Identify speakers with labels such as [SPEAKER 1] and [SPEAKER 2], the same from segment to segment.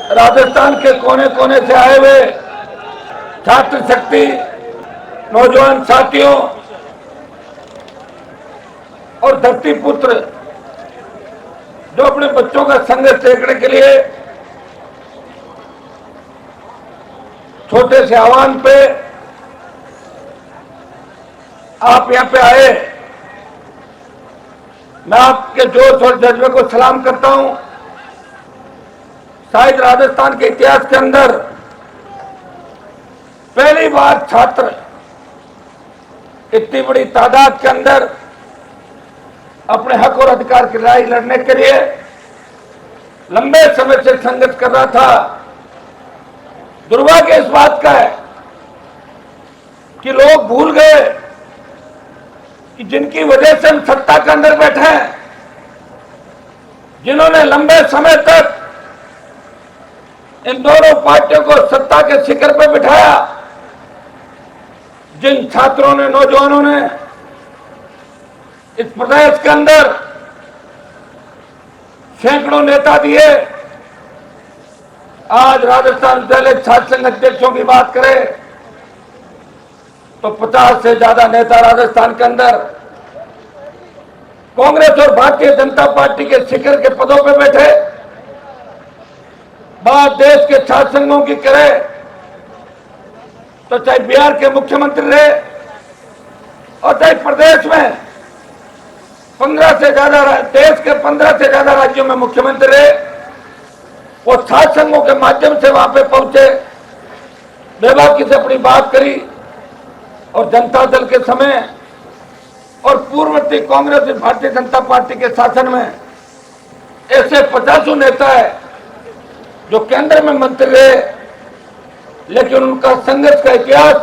[SPEAKER 1] राजस्थान के कोने कोने से आए हुए छात्र शक्ति, नौजवान साथियों और धरती पुत्र जो अपने बच्चों का संघर्ष देखने के लिए छोटे से आह्वान पे आप यहां पे आए, मैं आपके जोश और जज्बे को सलाम करता हूं। शायद राजस्थान के इतिहास के अंदर पहली बार छात्र इतनी बड़ी तादाद के अंदर अपने हक और अधिकार की लड़ाई लड़ने के लिए लंबे समय से संघर्ष कर रहा था। दुर्भाग्य इस बात का है कि लोग भूल गए कि जिनकी वजह से हम सत्ता के अंदर बैठे हैं, जिन्होंने लंबे समय तक इन दोनों पार्टियों को सत्ता के शिखर पर बिठाया, जिन छात्रों ने, नौजवानों ने इस प्रदेश के अंदर सैकड़ों नेता दिए। आज राजस्थान विद्यालय छात्र संघ अध्यक्षों की बात करें तो 50 से ज्यादा नेता राजस्थान के अंदर कांग्रेस और भारतीय जनता पार्टी के शिखर के पदों पर बैठे। बात देश के छात्र संघों की करें तो चाहे बिहार के मुख्यमंत्री रहे और चाहे प्रदेश में 15 से ज्यादा, देश के 15 से ज्यादा राज्यों में मुख्यमंत्री रहे, वो छात्र संघों के माध्यम से वहां पे पहुंचे, बेबाकी से अपनी बात करी। और जनता दल के समय और पूर्ववर्ती कांग्रेस और भारतीय जनता पार्टी के शासन में ऐसे 50 नेता है जो केंद्र में मंत्री रहे, लेकिन उनका संघर्ष का इतिहास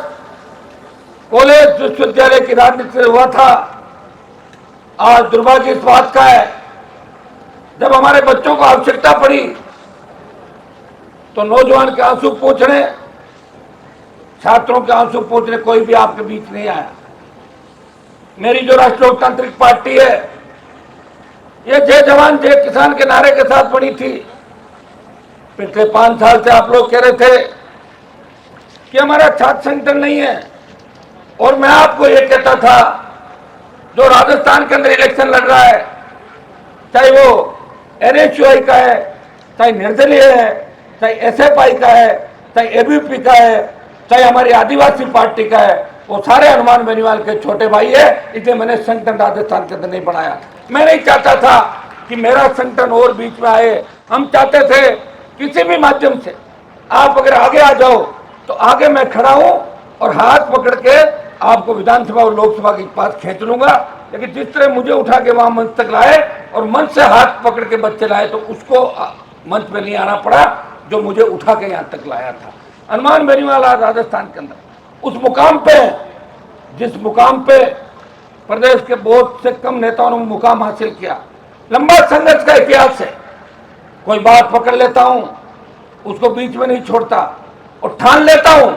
[SPEAKER 1] कॉलेज विश्वविद्यालय की राजनीति से हुआ था। आज दुर्भाग्य इस बात का है, जब हमारे बच्चों को आवश्यकता पड़ी तो नौजवान के आंसू पोंछने, छात्रों के आंसू पोंछने कोई भी आपके बीच नहीं आया। मेरी जो राष्ट्रीय लोकतांत्रिक पार्टी है, ये जय जवान जय किसान के नारे के साथ बनी थी। पिछले 5 साल से आप लोग कह रहे थे कि हमारा छात्र संगठन नहीं है, और मैं आपको ये कहता था, जो राजस्थान के अंदर इलेक्शन लड़ रहा है, चाहे वो NSUI का है, चाहे निर्दलीय है, चाहे SFI का है, चाहे ABP का है, चाहे हमारी आदिवासी पार्टी का है, वो सारे हनुमान बेनीवाल के छोटे भाई है। इसलिए मैंने संगठन राजस्थान के अंदर नहीं बनाया। मैं नहीं चाहता था कि मेरा संगठन और बीच में आए। हम चाहते थे किसी भी माध्यम से आप अगर आगे आ जाओ तो आगे मैं खड़ा हूं और हाथ पकड़ के आपको विधानसभा और लोकसभा के पास खींच लूंगा। लेकिन जिस तरह मुझे उठा के वहां मंच तक लाए और मंच से हाथ पकड़ के बच्चे लाए, तो उसको मंच पे नहीं आना पड़ा जो मुझे उठा के यहां तक लाया था। हनुमान बेनीवाल आज राजस्थान के अंदर उस मुकाम पे, जिस मुकाम पे प्रदेश के बहुत से कम नेताओं ने मुकाम हासिल किया। लंबा संघर्ष का इतिहास है। कोई बात पकड़ लेता हूं, उसको बीच में नहीं छोड़ता, और ठान लेता हूं,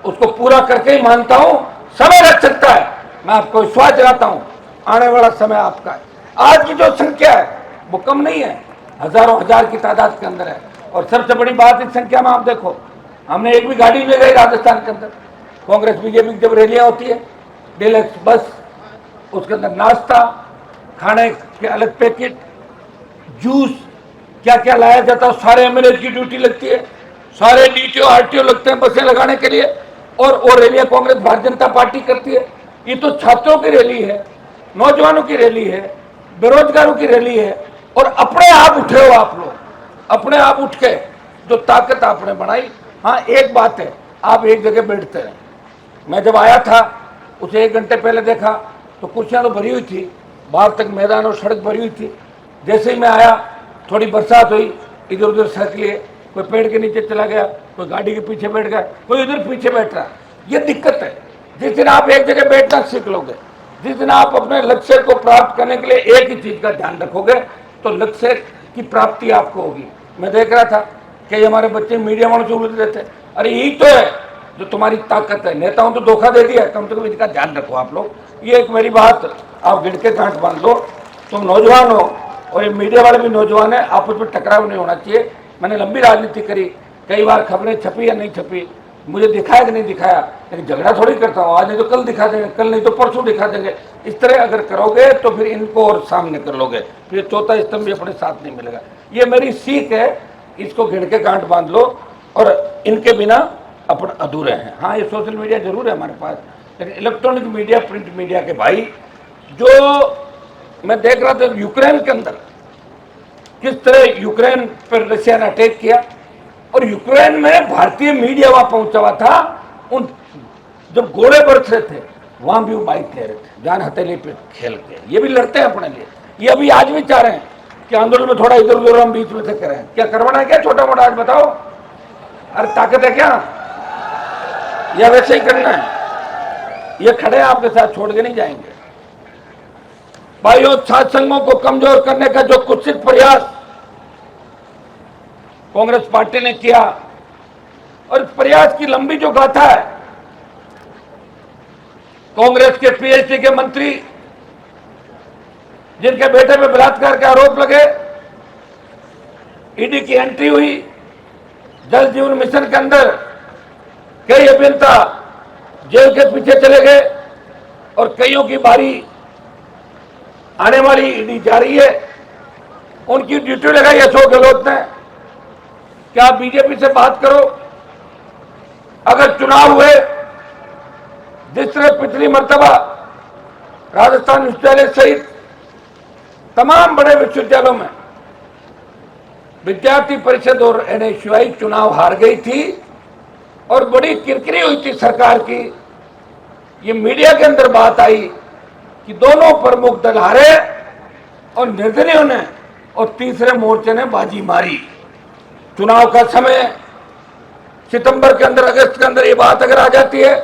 [SPEAKER 1] उसको पूरा करके ही मानता हूं। समय लग सकता है, मैं आपको विश्वास दिलाता हूं, आने वाला समय आपका है। आज की जो संख्या है वो कम नहीं है, हजारों हजार की तादाद के अंदर है। और सबसे बड़ी बात इस संख्या में आप देखो, हमने एक भी गाड़ी ले गई राजस्थान के अंदर। कांग्रेस बीजेपी की जब रैलियां होती है, डीलक्स बस, उसके अंदर नाश्ता, खाने के अलग पैकेट, जूस, क्या क्या लाया जाता है। सारे MLA की ड्यूटी लगती है, सारे DTO RTO लगते हैं बसें लगाने के लिए, और रैलियां कांग्रेस भारतीय जनता पार्टी करती है। ये तो छात्रों की रैली है, नौजवानों की रैली है, बेरोजगारों की रैली है। और अपने आप उठे हो आप लोग, अपने आप उठ के जो ताकत आपने बनाई। हाँ, एक बात है, आप एक जगह बैठते हैं। मैं जब आया था उसे 1 घंटे पहले देखा तो कुर्सियां तो भरी हुई थी, बाहर तक मैदान और सड़क भरी हुई थी। जैसे ही मैं आया, थोड़ी बरसात हुई, इधर उधर सड़क लिए, कोई पेड़ के नीचे चला गया, कोई गाड़ी के पीछे बैठ गया, कोई इधर पीछे बैठ रहा। ये दिक्कत है। जिस दिन आप एक जगह बैठना सीख लोगे, जिस दिन आप अपने लक्ष्य को प्राप्त करने के लिए एक ही चीज का ध्यान रखोगे, तो लक्ष्य की प्राप्ति आपको होगी। मैं देख रहा था कि हमारे बच्चे मीडिया वालों से उलझ रहे थे। अरे यही तो है जो तुम्हारी ताकत है। नेताओं तो धोखा दे दिया, कम से कम इसका ध्यान रखो आप लोग। ये एक मेरी बात आप गिड़ के गांठ बांध लो। तुम नौजवान हो और ये मीडिया वाले भी नौजवान है, आपस में टकराव नहीं होना चाहिए। मैंने लंबी राजनीति करी, कई बार खबरें छपी या नहीं छपी, मुझे दिखाया कि नहीं दिखाया, लेकिन झगड़ा थोड़ी करता हूँ। आज नहीं तो कल दिखा देंगे, कल नहीं तो परसों दिखा देंगे। इस तरह अगर करोगे तो फिर इनको और सामने कर लोगे, फिर चौथा स्तंभ भी अपने साथ नहीं मिलेगा। ये मेरी सीख है, इसको घिड़ के गांठ बांध लो, और इनके बिना अपन अधूरे हैं। हाँ, ये सोशल मीडिया जरूर है हमारे पास, लेकिन इलेक्ट्रॉनिक मीडिया, प्रिंट मीडिया के भाई, जो मैं देख रहा था यूक्रेन के अंदर किस तरह यूक्रेन पर रशिया ने अटैक किया, और यूक्रेन में भारतीय मीडिया वहां पहुंचा हुआ था। उन जब गोले बरस रहे थे वहां भी वो बाइक ले रहे थे, जान हथेली पे खेल के। ये भी लड़ते हैं अपने लिए। ये अभी आज भी चाह रहे हैं कि आंदोलन में थोड़ा इधर उधर हम बीच में से करें। क्या करवाना है क्या छोटा मोटा, आज बताओ? अरे ताकत है क्या, या वैसे ही करना है? ये खड़े आपके साथ, छोड़ के नहीं जाएंगे। भाइयों, छात्र संघों को कमजोर करने का जो कुत्सित प्रयास कांग्रेस पार्टी ने किया, और इस प्रयास की लंबी जो गाथा है, कांग्रेस के पीएचडी के मंत्री जिनके बेटे पे बलात्कार के आरोप लगे, ईडी की एंट्री हुई, जल जीवन मिशन के अंदर कई अभियंता जेल के पीछे चले गए, और कईयों की बारी आने वाली ईडी जा रही है। उनकी ड्यूटी लगाई अशोक गहलोत ने, क्या बीजेपी से बात करो। अगर चुनाव हुए, जिस तरह पिछली मर्तबा राजस्थान विश्वविद्यालय सहित तमाम बड़े विश्वविद्यालयों में विद्यार्थी परिषद और एनएसयूआई चुनाव हार गई थी, और बड़ी किरकिरी हुई थी सरकार की। ये मीडिया के अंदर बात आई कि दोनों प्रमुख दल हारे, और निर्दलीयों ने और तीसरे मोर्चे ने बाजी मारी। चुनाव का समय सितंबर के अंदर, अगस्त के अंदर ये बात अगर आ जाती है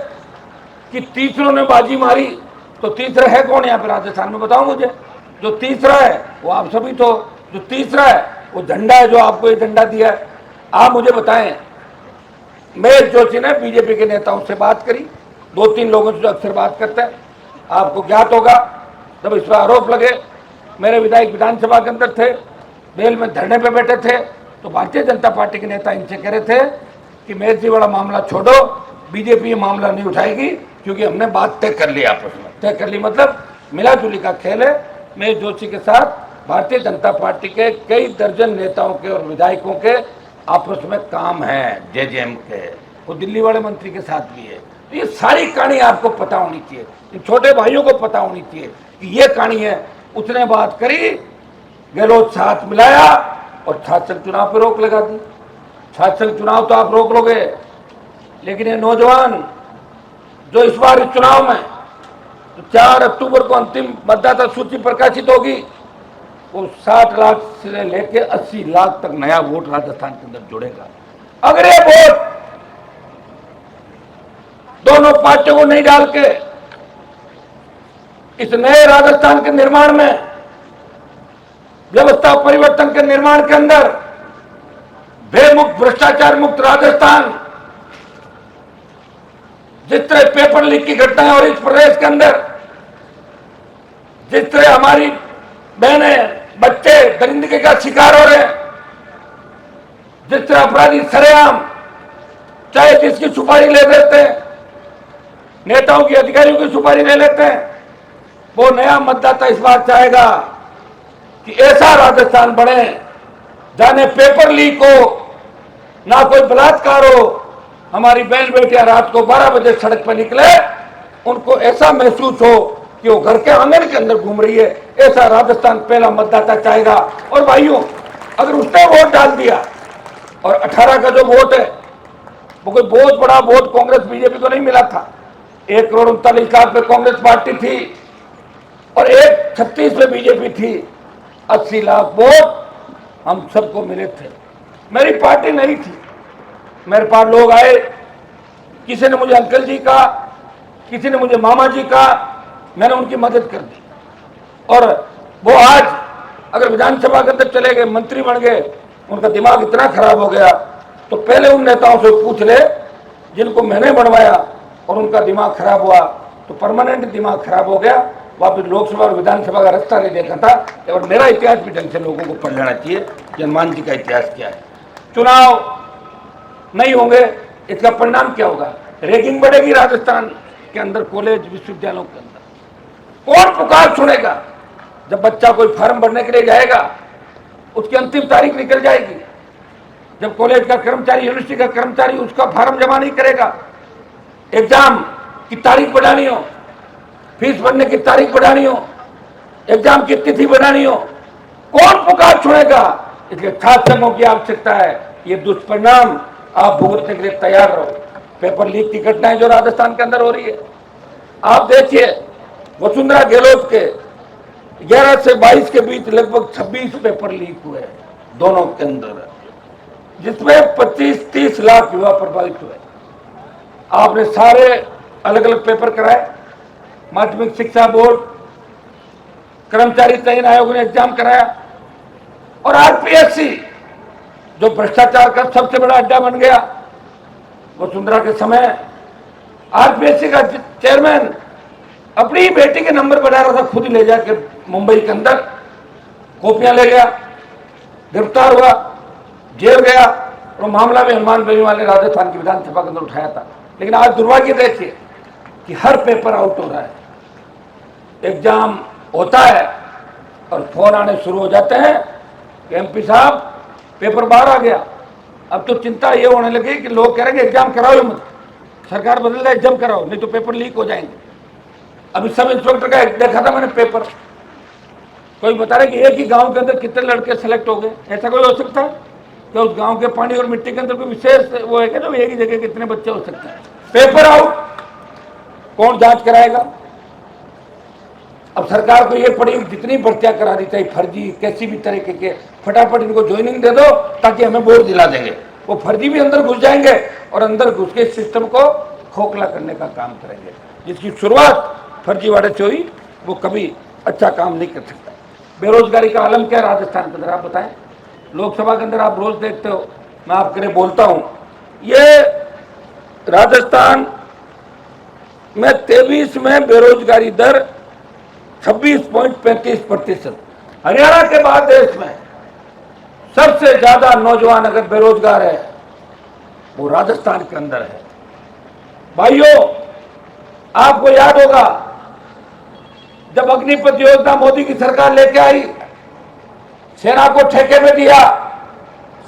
[SPEAKER 1] कि तीसरों ने बाजी मारी, तो तीसरा है कौन यहाँ पे राजस्थान में, बताओ मुझे? जो तीसरा है वो आप सभी, तो जो तीसरा है वो झंडा है, जो आपको ये झंडा दिया है। आप मुझे बताएं, महेश जोशी ने बीजेपी के नेताओं से बात करी, 2-3 लोगों से जो अक्सर बात करते हैं, आपको ज्ञात होगा। जब इस पर आरोप लगे, मेरे विधायक विधानसभा के अंदर थे, बेल में धरने पे बैठे थे, तो भारतीय जनता पार्टी के नेता इनसे कह रहे थे कि महेश जी वाला मामला छोड़ो, बीजेपी ये मामला नहीं उठाएगी, क्योंकि हमने बात तय कर ली, आपस में तय कर ली, मतलब मिला जुली का खेल है। महेश जोशी के साथ भारतीय जनता पार्टी के कई दर्जन नेताओं के और विधायकों के आपस में काम है, जेजेएम के, वो दिल्ली वाले मंत्री के साथ भी है। तो ये सारी कहानी आपको पता होनी चाहिए, इन छोटे भाइयों को पता होनी चाहिए कि ये कहानी है। उसने बात करी, गहलोत साथ मिलाया, और छात्र संघ चुनाव पर रोक लगा दी। छात्र संघ चुनाव तो आप रोक लोगे, लेकिन ये नौजवान जो इस बार इस चुनाव में, तो 4 अक्टूबर को अंतिम मतदाता सूची प्रकाशित होगी, वो 60 लाख से लेकर 80 लाख तक नया वोट राजस्थान के अंदर जुड़ेगा। अगर ये वोट दोनों पार्टियों को नहीं डाल के इस नए राजस्थान के निर्माण में, व्यवस्था परिवर्तन के निर्माण के अंदर, भय मुक्त, भ्रष्टाचार मुक्त राजस्थान, जिस तरह पेपर लीक की घटनाएं और इस प्रदेश के अंदर जिस तरह हमारी बहनें, बच्चे दरिंदगी का शिकार हो रहे हैं, जिस तरह अपराधी सरेआम चाहे जिसकी सुपारी ले लेते हैं, नेताओं की, अधिकारियों की सुपारी ले लेते हैं, वो नया मतदाता इस बार चाहेगा कि ऐसा राजस्थान बने जाने पेपर लीक हो, ना कोई बलात्कार हो, हमारी बहन बेटियां रात को 12 बजे सड़क पर निकले, उनको ऐसा महसूस हो कि वो घर के आंगन के अंदर घूम रही है। ऐसा राजस्थान पहला मतदाता चाहेगा। और भाइयों, अगर उसने वोट डाल दिया, और 18 का जो वोट है वो कोई बहुत बड़ा वोट कांग्रेस बीजेपी को नहीं मिला था। 1,39,00,000 पे कांग्रेस पार्टी थी, और 1,36 पे बीजेपी थी। 80 लाख वोट हम सबको मिले थे। मेरी पार्टी नहीं थी, मेरे पास लोग आए, किसी ने मुझे अंकल जी कहा, किसी ने मुझे मामा जी कहा, मैंने उनकी मदद कर दी। और वो आज अगर विधानसभा के अंदर चले गए, मंत्री बन गए, उनका दिमाग इतना खराब हो गया, तो पहले उन नेताओं से पूछ ले जिनको मैंने बनवाया और उनका दिमाग खराब हुआ, तो परमानेंट दिमाग खराब हो गया, वापस लोकसभा और विधानसभा का रास्ता नहीं देखा था। और मेरा इतिहास भी ढंग से लोगों को पढ़ लेना चाहिए, हनुमान जी का इतिहास क्या है। चुनाव नहीं होंगे, इसका परिणाम क्या होगा? रैगिंग बढ़ेगी राजस्थान के अंदर, कॉलेज विश्वविद्यालयों के अंदर। कौन पुकार सुनेगा? जब बच्चा कोई फॉर्म भरने के लिए जाएगा, उसकी अंतिम तारीख निकल जाएगी। जब कॉलेज का कर्मचारी, यूनिवर्सिटी का कर्मचारी उसका फॉर्म जमा नहीं करेगा, एग्जाम की तारीख बढ़ानी हो, फीस भरने की तारीख बढ़ानी हो, एग्जाम की तिथि बढ़ानी हो, कौन पुकार सुनेगा? इसलिए छात्र संघों की आवश्यकता है। ये दुष्परिणाम आप भुगतने के लिए तैयार रहो। पेपर लीक की घटनाएं जो राजस्थान के अंदर हो रही है, आप देखिए, वसुंधरा गहलोत के 11 से 22 के बीच लगभग 26 पेपर लीक हुए दोनों के अंदर, जिसमें 25-30 लाख युवा प्रभावित हुए। आपने सारे अलग अलग पेपर कराए, माध्यमिक शिक्षा बोर्ड, कर्मचारी चयन आयोग ने एग्जाम कराया, और आरपीएससी जो भ्रष्टाचार का सबसे बड़ा अड्डा बन गया वसुंधरा के समय, आरपीएससी का चेयरमैन अपनी ही बेटी के नंबर बढ़ा रहा था, खुद ही ले जाके मुंबई के अंदर कॉपियां ले गया, गिरफ्तार हुआ, जेल गया, और मामला में हनुमान बेनीवाल ने राजस्थान की विधानसभा के अंदर उठाया था। लेकिन आज दुर्भाग्य देखिए कि हर पेपर आउट हो रहा है। एग्जाम होता है और फोन आने शुरू हो जाते हैं कि एमपी साहब पेपर बाहर आ गया। अब तो चिंता ये होने लगी कि लोग कह रहे हैं कि एग्जाम कराओ मत, सरकार बदल रहा है, एग्जाम कराओ नहीं तो पेपर लीक हो जाएंगे। अभी सब इंस्पेक्टर का देखा था मैंने पेपर, कोई बता रहे कि एक ही गांव के अंदर कितने लड़के सेलेक्ट हो गए। ऐसा कोई हो सकता है कि उस गांव के पानी और मिट्टी के अंदर कोई विशेष वो है कि जो एक ही जगह कितने बच्चे हो सकते हैं? पेपर आउट, कौन जांच कराएगा? अब सरकार को ये पड़ी जितनी भर्तियां करा दी चाहिए फर्जी कैसी भी तरीके के, फटाफट इनको ज्वाइनिंग दे दो ताकि हमें बोर्ड दिला देंगे। वो फर्जी भी अंदर घुस जाएंगे और अंदर घुस के सिस्टम को खोखला करने का काम करेंगे। जिसकी शुरुआत फर्जीवाड़े से हुई वो कभी अच्छा काम नहीं कर सकता। बेरोजगारी का आलम क्या है राजस्थान के अंदर, आप बताएं। लोकसभा के अंदर आप रोज देखते हो, मैं आपके लिए बोलता हूं, ये राजस्थान में 23 में बेरोजगारी दर 26.35%। हरियाणा के बाद देश में सबसे ज्यादा नौजवान अगर बेरोजगार है वो राजस्थान के अंदर है। भाइयों, आपको याद होगा जब अग्निपथ योजना मोदी की सरकार लेके आई, सेना को ठेके में दिया,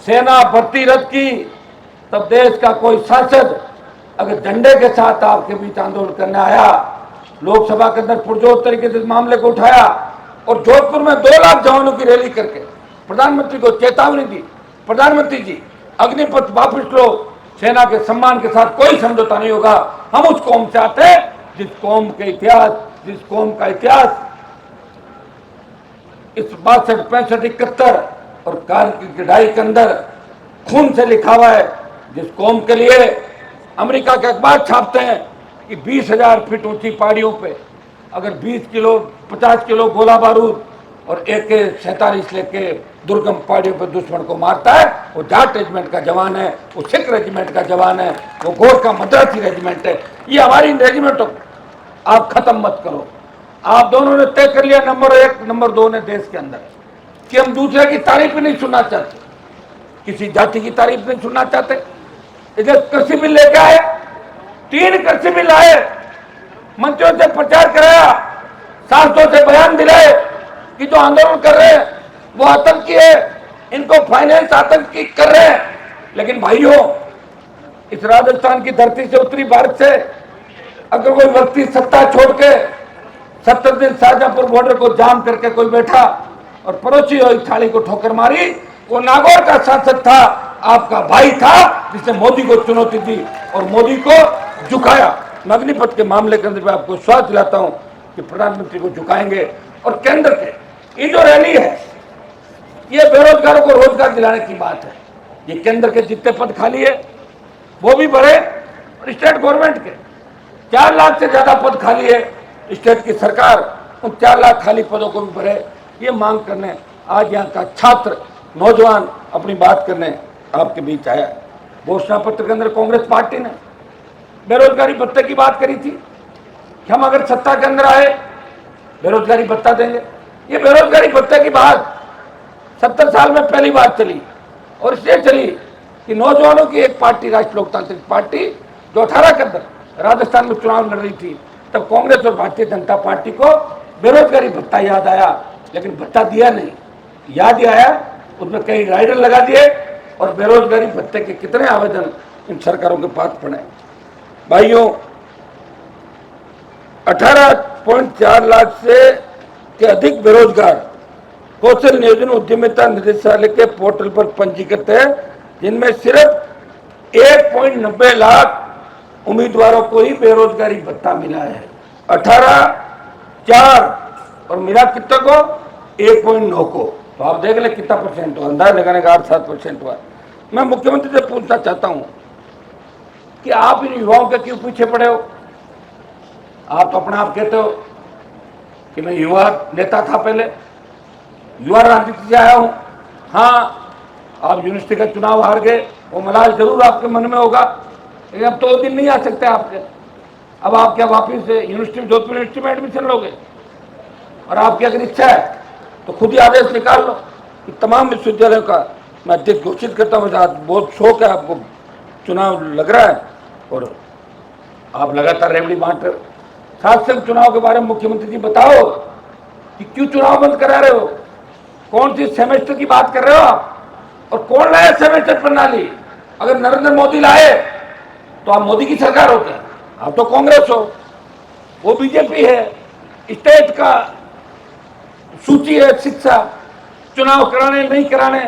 [SPEAKER 1] सेना भर्ती रद्द की, तब देश का कोई सांसद अगर झंडे के साथ आपके बीच आंदोलन करने आया, लोकसभा के अंदर पुरजोर तरीके से इस मामले को उठाया और जोधपुर में 2 लाख जवानों की रैली करके प्रधानमंत्री को चेतावनी दी, प्रधानमंत्री जी अग्निपथ वापस लो, सेना के सम्मान के साथ कोई समझौता नहीं होगा। हम उस कौम से आते हैं जिस कौम का इतिहास इस 62, 65, 71 और कारगिल की लड़ाई के अंदर खून से लिखा हुआ है, जिस कौम के लिए अमेरिका के अखबार छापते हैं कि 20,000 फीट ऊंची पहाड़ियों पे अगर 20 किलो 50 किलो गोला बारूद और AK-47 लेके दुर्गम पहाड़ियों पर दुश्मन को मारता है, वो जाट रेजिमेंट का जवान है, वो सिख रेजिमेंट का जवान है, वो गोरखा मद्रासी रेजिमेंट है। ये हमारी रेजिमेंटों आप खत्म मत करो। आप दोनों ने तय कर लिया, नंबर 1 नंबर 2 ने देश के अंदर कि हम दूसरे की तारीफ भी नहीं सुनना चाहते, किसी जाति की तारीफ नहीं सुनना चाहते। इधर कृषि बिल लेके आए, 3 कृषि बिल आए, मंत्रियों से प्रचार कराया, सांसदों से बयान दिलाए कि जो आंदोलन कर रहे हैं वो आतंकी है, इनको फाइनेंस आतंकी कर रहे हैं। लेकिन भाइयों, इस राजस्थान की धरती से, उत्तरी भारत से अगर कोई व्यक्ति सत्ता छोड़ के 70 दिन शाहजहांपुर बॉर्डर को जाम करके कोई बैठा और पड़ोसी हुई थाली को ठोकर मारी, वो नागौर का सांसद था, आपका भाई था, जिसने मोदी को चुनौती दी और मोदी को झुकाया। अग्निपथ के मामले के अंदर मैं आपको विश्वास दिलाता हूं कि प्रधानमंत्री को झुकाएंगे। और केंद्र के ये जो रैली है, ये बेरोजगारों को रोजगार दिलाने की बात है। ये केंद्र के जितने पद खाली है वो भी भरे, और स्टेट गवर्नमेंट के 4 लाख से ज्यादा पद खाली है, स्टेट की सरकार उन 4 लाख खाली पदों को भी भरे। ये मांग करने आज यहाँ का छात्र नौजवान अपनी बात करने आपके बीच आया। घोषणा पत्र के अंदर कांग्रेस पार्टी ने बेरोजगारी भत्ते की बात करी थी कि हम अगर सत्ता के अंदर आए बेरोजगारी भत्ता देंगे। ये बेरोजगारी भत्ते की बात 70 साल में पहली बार चली, और इसलिए चली कि नौजवानों की एक पार्टी राष्ट्रीय लोकतांत्रिक पार्टी जो 18 के अंदर राजस्थान में चुनाव लड़ रही थी, तब कांग्रेस और भारतीय जनता पार्टी को बेरोजगारी भत्ता याद आया, लेकिन भत्ता दिया नहीं। याद ही आया, उसमें कई राइडर लगा दिए और बेरोजगारी भत्ते के कितने आवेदन इन सरकारों के पास पड़े। भाइयों, 18.4 लाख से के अधिक बेरोजगार कौशल नियोजन उद्यमिता निदेशालय के पोर्टल पर पंजीकृत है, जिनमें सिर्फ 1.90 लाख उम्मीदवारों को ही बेरोजगारी भत्ता मिला है। 18.4 और मिला कितना को? 1.9 को। तो आप देख ले कितना परसेंट हुआ, अंदाज लगाने का 8-7% हुआ। मैं मुख्यमंत्री से पूछना चाहता हूं कि आप इन युवाओं के क्यों पीछे पड़े हो? आप तो अपने आप कहते हो कि मैं युवा नेता था, पहले युवा राजनीति से आया हूं। हाँ, आप यूनिवर्सिटी का चुनाव हार गए, वो मलाल जरूर आपके मन में होगा, लेकिन अब तो दिन नहीं आ सकते आपके। अब आप क्या वापिस से यूनिवर्सिटी में, जोधपुर यूनिवर्सिटी में एडमिशन लोगे? और आपकी अगर इच्छा है तो खुद ही आदेश निकाल लो कि तमाम विश्वविद्यालयों का मैं अध्यक्ष घोषित करता हूँ। आज बहुत शौक है आपको, चुनाव लग रहा है और आप लगातार रेवड़ी बांट रहे हो। शासन चुनाव के बारे में मुख्यमंत्री जी बताओ कि क्यों चुनाव बंद करा रहे हो? कौन सी सेमेस्टर की बात कर रहे हो आप? और कौन लाए सेमेस्टर प्रणाली? अगर नरेंद्र मोदी लाए तो आप मोदी की सरकार होते हैं, आप तो कांग्रेस हो, वो बीजेपी है। स्टेट का सूची है, शिक्षा चुनाव कराने नहीं कराने,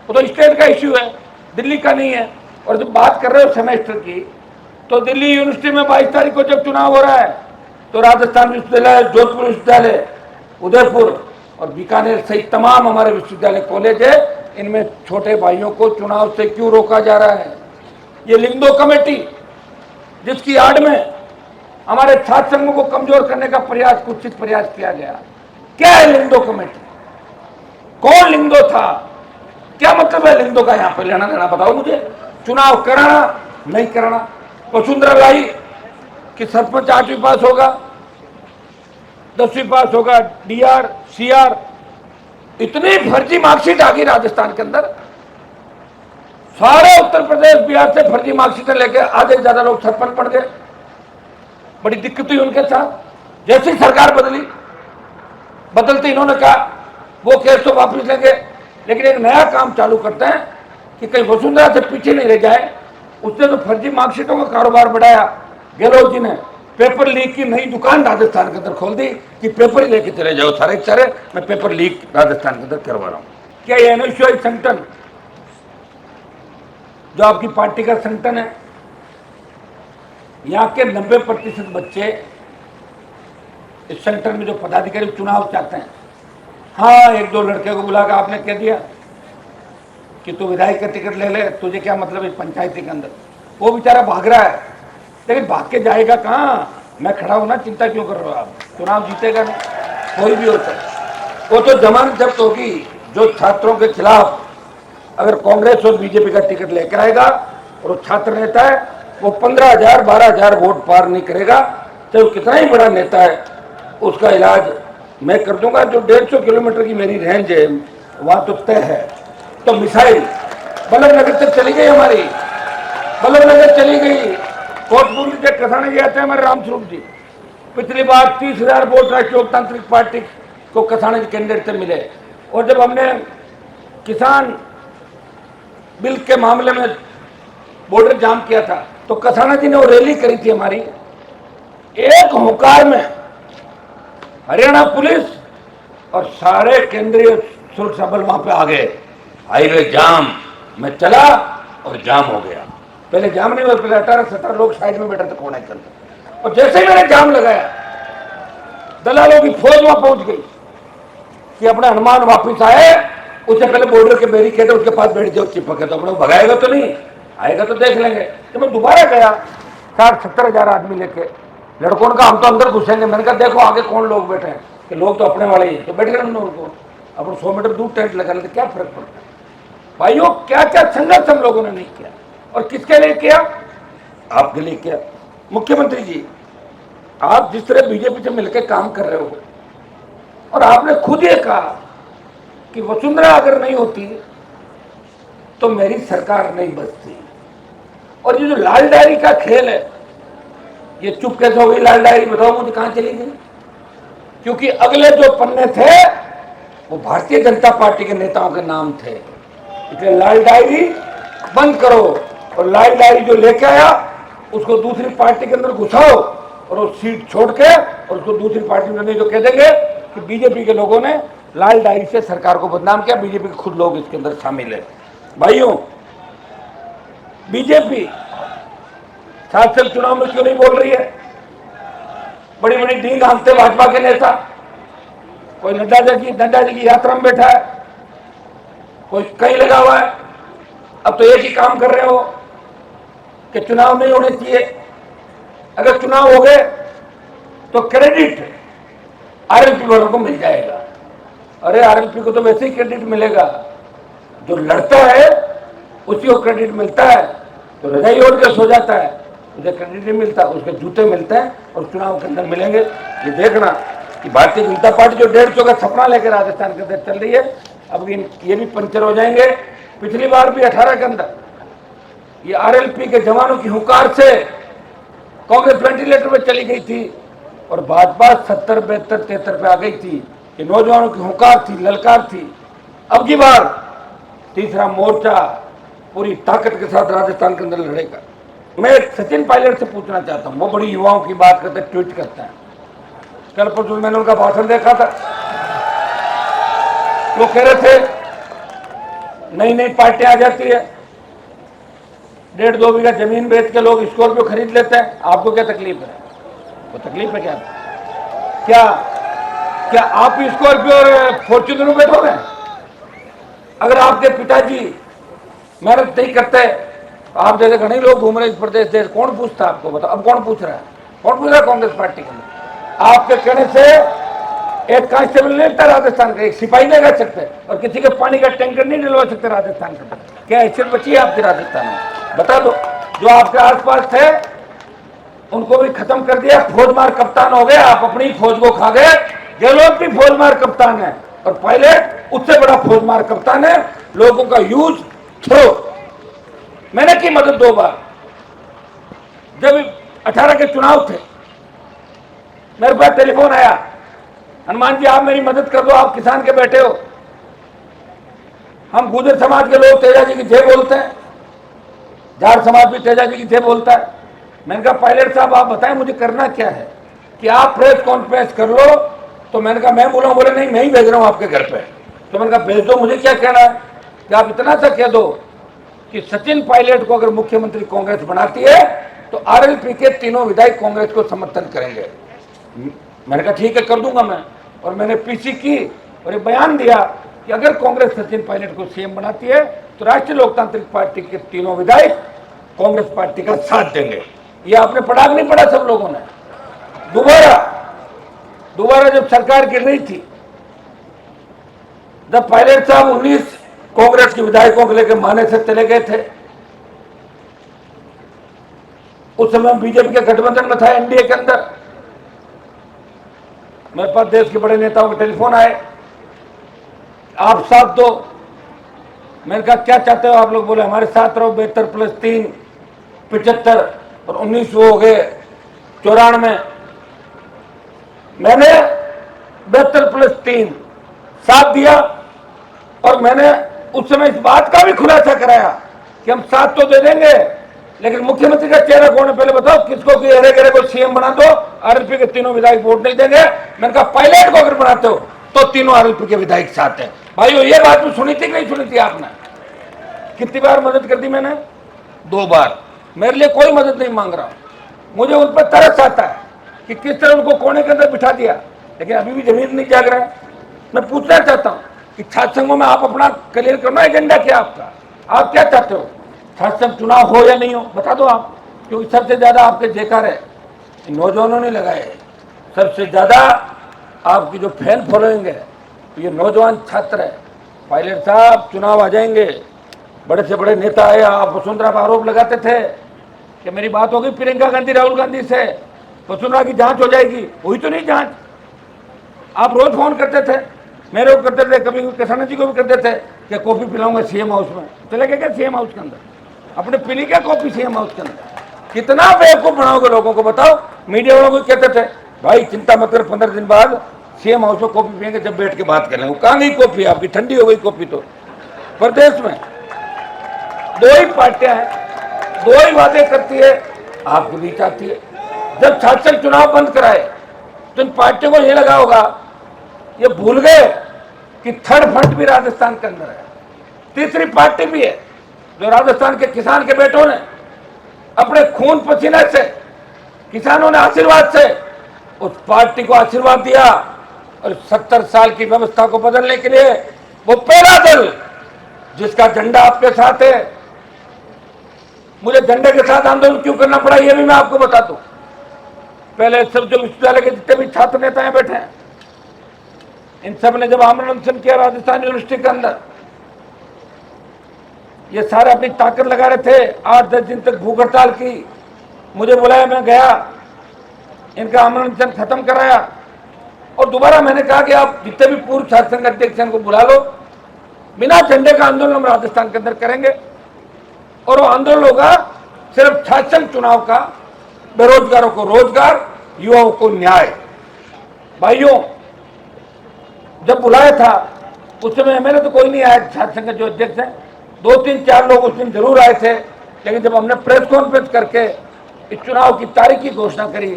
[SPEAKER 1] वो तो स्टेट का इश्यू है, दिल्ली का नहीं है। और जब बात कर रहे हो सेमेस्टर की, तो दिल्ली यूनिवर्सिटी में 22 तारीख को जब चुनाव हो रहा है, तो राजस्थान विश्वविद्यालय, जोधपुर विश्वविद्यालय, उदयपुर और बीकानेर सहित तमाम हमारे विश्वविद्यालय कॉलेज है, इनमें छोटे भाइयों को चुनाव से क्यों रोका जा रहा है? ये लिंग दो कमेटी, जिसकी आड़ में हमारे छात्र संघों को कमजोर करने का प्रयास, कुत्सित प्रयास किया गया। क्या है लिंग दो कमेटी? कौन लिंग दो था? क्या मतलब है लिंग दो का? यहां पर लेना देना बताओ मुझे। चुनाव कराना नहीं कराना, वसुंधरा लाई कि सरपंच 8वीं पास होगा, 10वीं पास होगा, डीआर सीआर, इतनी फर्जी मार्कशीट आ गई राजस्थान के अंदर। सारे उत्तर प्रदेश बिहार से फर्जी मार्कशीटें लेके आधे से ज्यादा लोग सरपंच पड़ गए। बड़ी दिक्कत हुई उनके साथ। जैसी सरकार बदलते इन्होंने कहा वो केस तो वापस लेंगे, लेकिन एक नया काम चालू करते हैं कि कहीं वसुंधरा से पीछे नहीं रह जाए। उसने तो फर्जी मार्कशीटों का कारोबार बढ़ाया। गहलोत जी ने पेपर लीक की नई दुकान राजस्थान के अंदर खोल दी कि पेपर ही लेके चले जाओ सारे, मैं पेपर लीक राजस्थान के अंदर करवा रहा हूं। क्या ये एनएसयूआई संगठन जो आपकी पार्टी का संगठन है, यहाँ के 90% बच्चे इस संगठन में जो पदाधिकारी चुनाव चाहते हैं, हाँ, 1-2 लड़के को बुलाकर आपने कह दिया कि तू विधायक का टिकट ले ले, तुझे क्या मतलब इस पंचायती के अंदर। वो बेचारा भाग रहा है, लेकिन भाग के जाएगा कहाँ? मैं खड़ा हूं ना, चिंता क्यों कर रहे हो आप? चुनाव जीतेगा नहीं, कोई भी होता है। वो तो जमानत जब्त होगी। जो छात्रों के खिलाफ अगर कांग्रेस और बीजेपी का टिकट लेकर आएगा और वो छात्र नेता है, वो 15,000 12,000 वोट पार नहीं करेगा, चाहे वो कितना ही बड़ा नेता है। उसका इलाज मैं कर दूंगा। जो 150 किलोमीटर की मेरी रेंज है, वहां तो तय है। तो मिसाइल बल्लभनगर तक चली गई, हमारी बल्लभनगर चली गई। कोटपुर के कसाने गए थे हमारे रामस्वरूप जी। पिछली बार 30,000 वोट राष्ट्रीय लोकतांत्रिक पार्टी को कसाने के कैंडिडेट से मिले। और जब हमने किसान बिल के मामले में बॉर्डर जाम किया था, तो कसाना जी ने वो रैली करी थी हमारी। एक हुंकार में हरियाणा पुलिस और सारे केंद्रीय सुरक्षा बल वहां पे आ गए। हाईवे जाम में चला और जाम हो गया। पहले जाम नहीं हुआ, पहले 18-17 लोग साइड में बैठे थे कोने के अंदर। और जैसे ही मैंने जाम लगाया, दलालों की फौज वहां पहुंच गई कि अपना हनुमान वापिस आए। उससे पहले बॉर्डर के बैरिकेड उसके पास बैठ जाओ, चिपके। तो अपना भगाएगा तो नहीं, आएगा तो देख लेंगे। तो मैं दोबारा गया 60-70 आदमी लेके। लड़कों ने कहा हम तो अंदर घुसेंगे। मैंने कहा देखो आगे कौन लोग बैठे हैं, कि लोग तो अपने वाले ही। तो बैठ गए हम लोगों को, अपन 100 मीटर दूर टेंट लगा लेते, क्या फर्क पड़ता है? भाइयों, क्या क्या संघर्ष हम लोगों ने नहीं किया। और किसके लिए किया? आपके लिए किया। मुख्यमंत्री जी, आप जिस तरह बीजेपी से मिलकर काम कर रहे हो, और आपने खुद ये कहा कि वसुंधरा अगर नहीं होती तो मेरी सरकार नहीं बचती। और ये जो लाल डायरी का खेल है, ये चुप कैसे हो गई लाल डायरी? बताओ मुझे, कहां चली गई? क्योंकि अगले जो पन्ने थे वो भारतीय जनता पार्टी के नेताओं के नाम थे। इसलिए लाल डायरी बंद करो, और लाल डायरी जो लेके आया उसको दूसरी पार्टी के अंदर घुसाओ, और वो सीट छोड़ के और उसको दूसरी पार्टी में जो कह देंगे कि बीजेपी के लोगों ने लाल डायरी से सरकार को बदनाम किया, बीजेपी के खुद लोग इसके अंदर शामिल है। भाइयों, बीजेपी 7 साल चुनाव में क्यों नहीं बोल रही है? बड़ी बड़ी डींग हाँकते भाजपा के नेता, कोई नड्डा जी की यात्रा में बैठा है, कोई कहीं लगा हुआ है। अब तो एक ही काम कर रहे हो कि चुनाव नहीं होने चाहिए। अगर चुनाव हो गए तो क्रेडिट आरएलपी वालों को मिल जाएगा। अरे आरएलपी को तो वैसे ही क्रेडिट मिलेगा, जो लड़ता है उसी को क्रेडिट मिलता है। तो रजाई ओढ़ के सो जाता है, उसे क्रेडिट नहीं मिलता, उसके जूते मिलते हैं और चुनाव के अंदर मिलेंगे। ये देखना कि भारतीय जनता पार्टी जो 150 का सपना लेकर राजस्थान के अंदर चल रही है, अब ये भी पंचर हो जाएंगे। पिछली बार भी 18 के अंदर ये आरएलपी के जवानों की हुंकार से कांग्रेस वेंटिलेटर में चली गई थी और भाजपा 70, 72, 73 पे आ गई थी। ये नौजवानों की हुंकार थी, ललकार थी। अब की बार तीसरा मोर्चा पूरी ताकत के साथ राजस्थान के अंदर लड़ेगा। मैं सचिन पायलट से पूछना चाहता हूं, वो बड़ी युवाओं की बात करते, ट्वीट करते हैं। कल परसों मैंने उनका भाषण देखा था, वो कह रहे थे नई नई पार्टियां आ जाती है, 1.5-2 बीघा जमीन बेच के लोग स्कॉर्पियो खरीद लेते हैं। आपको क्या तकलीफ है? वो तकलीफ है क्या? क्या आप स्कॉर्पियो और फॉर्च्यूनर में बैठोगे? अगर आपके पिताजी मेहनत नहीं करते, आप जैसे घने लोग घूम रहे इस प्रदेश देश, कौन पूछता आपको? बताओ, अब कौन पूछ रहा है? कौन पूछ रहा है? कांग्रेस पार्टी के अंदर आपके कहने से एक कांस्टेबल नहीं लगता राजस्थान का, एक सिपाही नहीं रह सकते, और किसी के पानी का टैंकर नहीं डलवा सकते राजस्थान के अंदर। क्या हैसियत बची है आपकी राजस्थान में? बता दो। जो आपके आसपास थे उनको भी खत्म कर दिया, फौजमार कप्तान हो गए, आप अपनी फौज को खा गए। गहलोत भी फौजमार कप्तान है, और पायलट उससे बड़ा फौजमार कप्तान है। लोगों का यूज थ्रो। मैंने की मदद 2 बार, जब 18 के चुनाव थे, मेरे पास टेलीफोन आया, हनुमान जी आप मेरी मदद कर दो, आप किसान के बैठे हो, हम गुर्जर समाज के लोग तेजा जी की जय बोलते हैं, जाट समाज भी तेजा जी की जय बोलता है। मैंने कहा पायलट साहब आप बताएं मुझे करना क्या है कि आप प्रेस कॉन्फ्रेंस कर लो। तो मैंने कहा मैं बोला, बोले नहीं मैं ही भेज रहा हूं आपके घर पे। तो मैंने कहा भेज दो, मुझे क्या कहना है कि आप इतना सा कह दो कि सचिन पायलट को अगर मुख्यमंत्री कांग्रेस बनाती है तो आरएलपी के तीनों विधायक कांग्रेस को समर्थन करेंगे। मैंने कहा ठीक है कर दूंगा मैं, और मैंने पीसी की और एक बयान दिया कि अगर कांग्रेस सचिन पायलट को सीएम बनाती है तो राष्ट्रीय लोकतांत्रिक पार्टी के तीनों विधायक कांग्रेस पार्टी का साथ देंगे। ये आपने पढ़ा नहीं पढ़ा सब लोगों ने? दोबारा जब सरकार गिर रही थी, जब पायलट साहब 19 कांग्रेस के विधायकों को लेकर माने से चले गए थे, उस समय बीजेपी के गठबंधन में था, एनडीए के अंदर। मेरे पास देश के बड़े नेताओं के टेलीफोन आए, आप साथ दो। मैंने कहा क्या चाहते हो आप लोग? बोले हमारे साथ रहो। 72 + 3 75 और 19 वो हो गए 94। मैंने 72 + 3 साथ दिया, और मैंने उस समय इस बात का भी खुलासा कराया कि हम साथ तो दे देंगे, लेकिन मुख्यमंत्री का चेहरा कौन है पहले बताओ किसको, कि अरे गरे को सीएम बना दो, आरएलपी के तीनों विधायक वोट नहीं देंगे। मैंने कहा पायलट को अगर बनाते हो तो तीनों आरएलपी के विधायक साथ हैं। भाइयों ये बात तो सुनी थी कि नहीं सुनी थी आपने? कितनी बार मदद कर दी मैंने? 2 बार। मेरे लिए कोई मदद नहीं मांग रहा, मुझे उन पर तरस आता है कि किस तरह उनको कोने के अंदर बिठा दिया, लेकिन अभी भी जमीन नहीं जाग रहा है। मैं पूछना चाहता हूं कि छात्र संघों में आप अपना क्लियर करना, एजेंडा क्या आपका? आप क्या चाहते हो? छात्र संघ चुनाव हो या नहीं हो बता दो आप, क्योंकि सबसे ज्यादा आपके जेकार है नौजवानों ने लगाए, सबसे ज्यादा आपकी जो फैन फॉलोइंग है तो ये नौजवान छात्र है। पायलट साहब चुनाव आ जाएंगे, बड़े से बड़े नेता आए, आप वसुंधरा पर आरोप लगाते थे कि मेरी बात हो गई प्रियंका गांधी राहुल गांधी से, वसुंधरा की जांच हो जाएगी, हुई तो नहीं जांच। आप रोज फोन करते थे मेरे को करते थे, कभी किसान जी को भी करते थे कि कॉफी पिलाऊंगा सीएम हाउस में। चले गए क्या सीएम हाउस के अंदर? अपने पीली क्या कॉफी सीएम हाउस के अंदर? कितना बेवकूफ बनाओगे लोगों को, बताओ। मीडिया वालों को कहते थे भाई चिंता मत कर, 15 दिन बाद सीएम हाउस में कॉफी पियेंगे, जब बैठ के बात करेंगे। कहाँ गई कॉफी आपकी? ठंडी हो गई कॉफी। तो प्रदेश में दो ही पार्टियां हैं, दो ही वादे करती है, आपके बीच आती है। जब शासन चुनाव बंद कराए तो इन पार्टियों को ये लगा होगा, ये भूल गए कि थर्ड फ्रंट भी राजस्थान के अंदर है, तीसरी पार्टी भी है, जो राजस्थान के किसान के बेटों ने अपने खून पसीने से, किसानों ने आशीर्वाद से उस पार्टी को आशीर्वाद दिया। और 70 साल की व्यवस्था को बदलने के लिए वो पहला दल जिसका झंडा आपके साथ है। मुझे झंडे के साथ आंदोलन क्यों करना पड़ा, ये भी मैं आपको बता दूं। पहले सब जो विश्वविद्यालय के जितने भी छात्र नेता बैठे हैं, इन सब ने जब आमरण अनशन किया राजस्थान यूनिवर्सिटी के अंदर, ये सारे अपनी ताकत लगा रहे थे। 8-10 दिन तक भूख हड़ताल की, मुझे बुलाया, मैं गया, इनका आमरण अनशन खत्म कराया। और दोबारा मैंने कहा कि आप जितने भी पूर्व छात्र संघ अध्यक्ष को बुला लो, बिना झंडे का आंदोलन हम राजस्थान के अंदर करेंगे। और वो आंदोलन होगा सिर्फ शासन चुनाव का, बेरोजगारों को रोजगार, युवाओं को न्याय। भाइयों, जब बुलाया था उस समय मेरे तो कोई नहीं आया, छात्र संघ जो अध्यक्ष हैं 2-3-4 लोग उस दिन जरूर आए थे। लेकिन जब हमने प्रेस कॉन्फ्रेंस करके इस चुनाव की तारीख की घोषणा करी,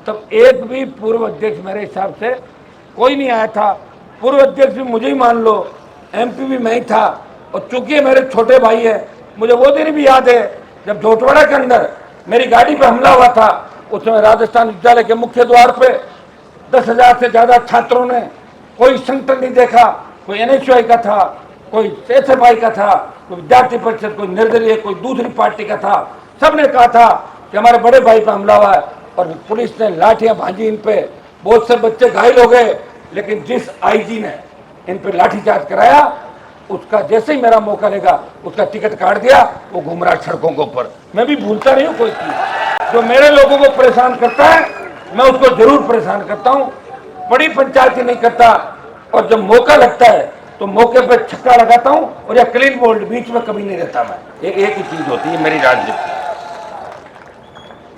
[SPEAKER 1] तब एक भी पूर्व अध्यक्ष मेरे हिसाब से कोई नहीं आया था। पूर्व अध्यक्ष भी मुझे ही मान लो, एमपी भी मैं ही था। और चूंकि मेरे छोटे भाई है, मुझे वो दिन भी याद है जब जोटवाड़ा के अंदर मेरी गाड़ी पर हमला हुआ था। उस समय राजस्थान विद्यालय के मुख्य द्वार पे 10,000 से ज्यादा छात्रों ने, कोई संगठन नहीं देखा, कोई एनएसयूआई का था, कोई एसएफआई का था, कोई विद्यार्थी परिषद, कोई निर्दलीय, कोई दूसरी पार्टी का था, सबने कहा था कि हमारे बड़े भाई पर हमला हुआ है। और पुलिस ने लाठियां भांजी इन पे, बहुत से बच्चे घायल हो गए। लेकिन जिस आईजी ने इन पे लाठीचार्ज कराया, उसका जैसे ही मेरा मौका लेगा उसका टिकट काट दिया, वो घूम रहा सड़कों के ऊपर। मैं भी भूलता नहीं हूँ कोई चीज। जो मेरे लोगों को परेशान करता है, मैं उसको जरूर परेशान करता हूँ, बड़ी पंचायती नहीं करता। और जब मौका लगता है तो मौके पे छक्का लगाता हूँ, और या क्लीन बोल्ड, बीच में कभी नहीं रहता मैं। एक ही चीज होती है मेरी राजनीति।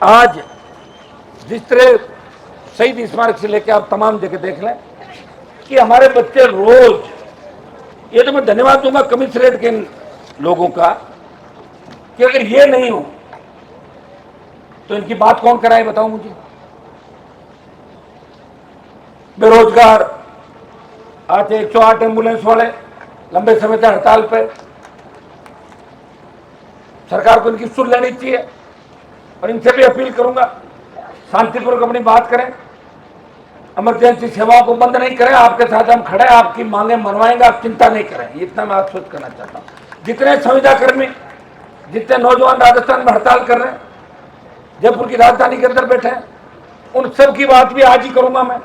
[SPEAKER 1] आज जिस तरह शहीद स्मारक से लेकर आप तमाम जगह देख लें कि हमारे बच्चे रोज, ये तो मैं धन्यवाद दूंगा कमिश्नरेट के लोगों का कि अगर ये नहीं हो तो इनकी बात कौन कराए, बताओ मुझे। बेरोजगार आज 108 एम्बुलेंस वाले लंबे समय से हड़ताल पे, सरकार को इनकी सुन लेनी चाहिए। और इनसे भी अपील करूंगा, शांतिपूर्वक अपनी बात करें, इमरजेंसी सेवाओं को बंद नहीं करें। आपके साथ हम खड़े हैं, आपकी मांगे मनवाएंगे, आप चिंता नहीं करें। इतना मैं आश्वस्त करना चाहता हूं। जितने संविदा कर्मी, जितने नौजवान राजस्थान में हड़ताल कर रहे हैं, जयपुर की राजधानी के अंदर बैठे हैं, उन सब की बात भी आज ही करूंगा मैं।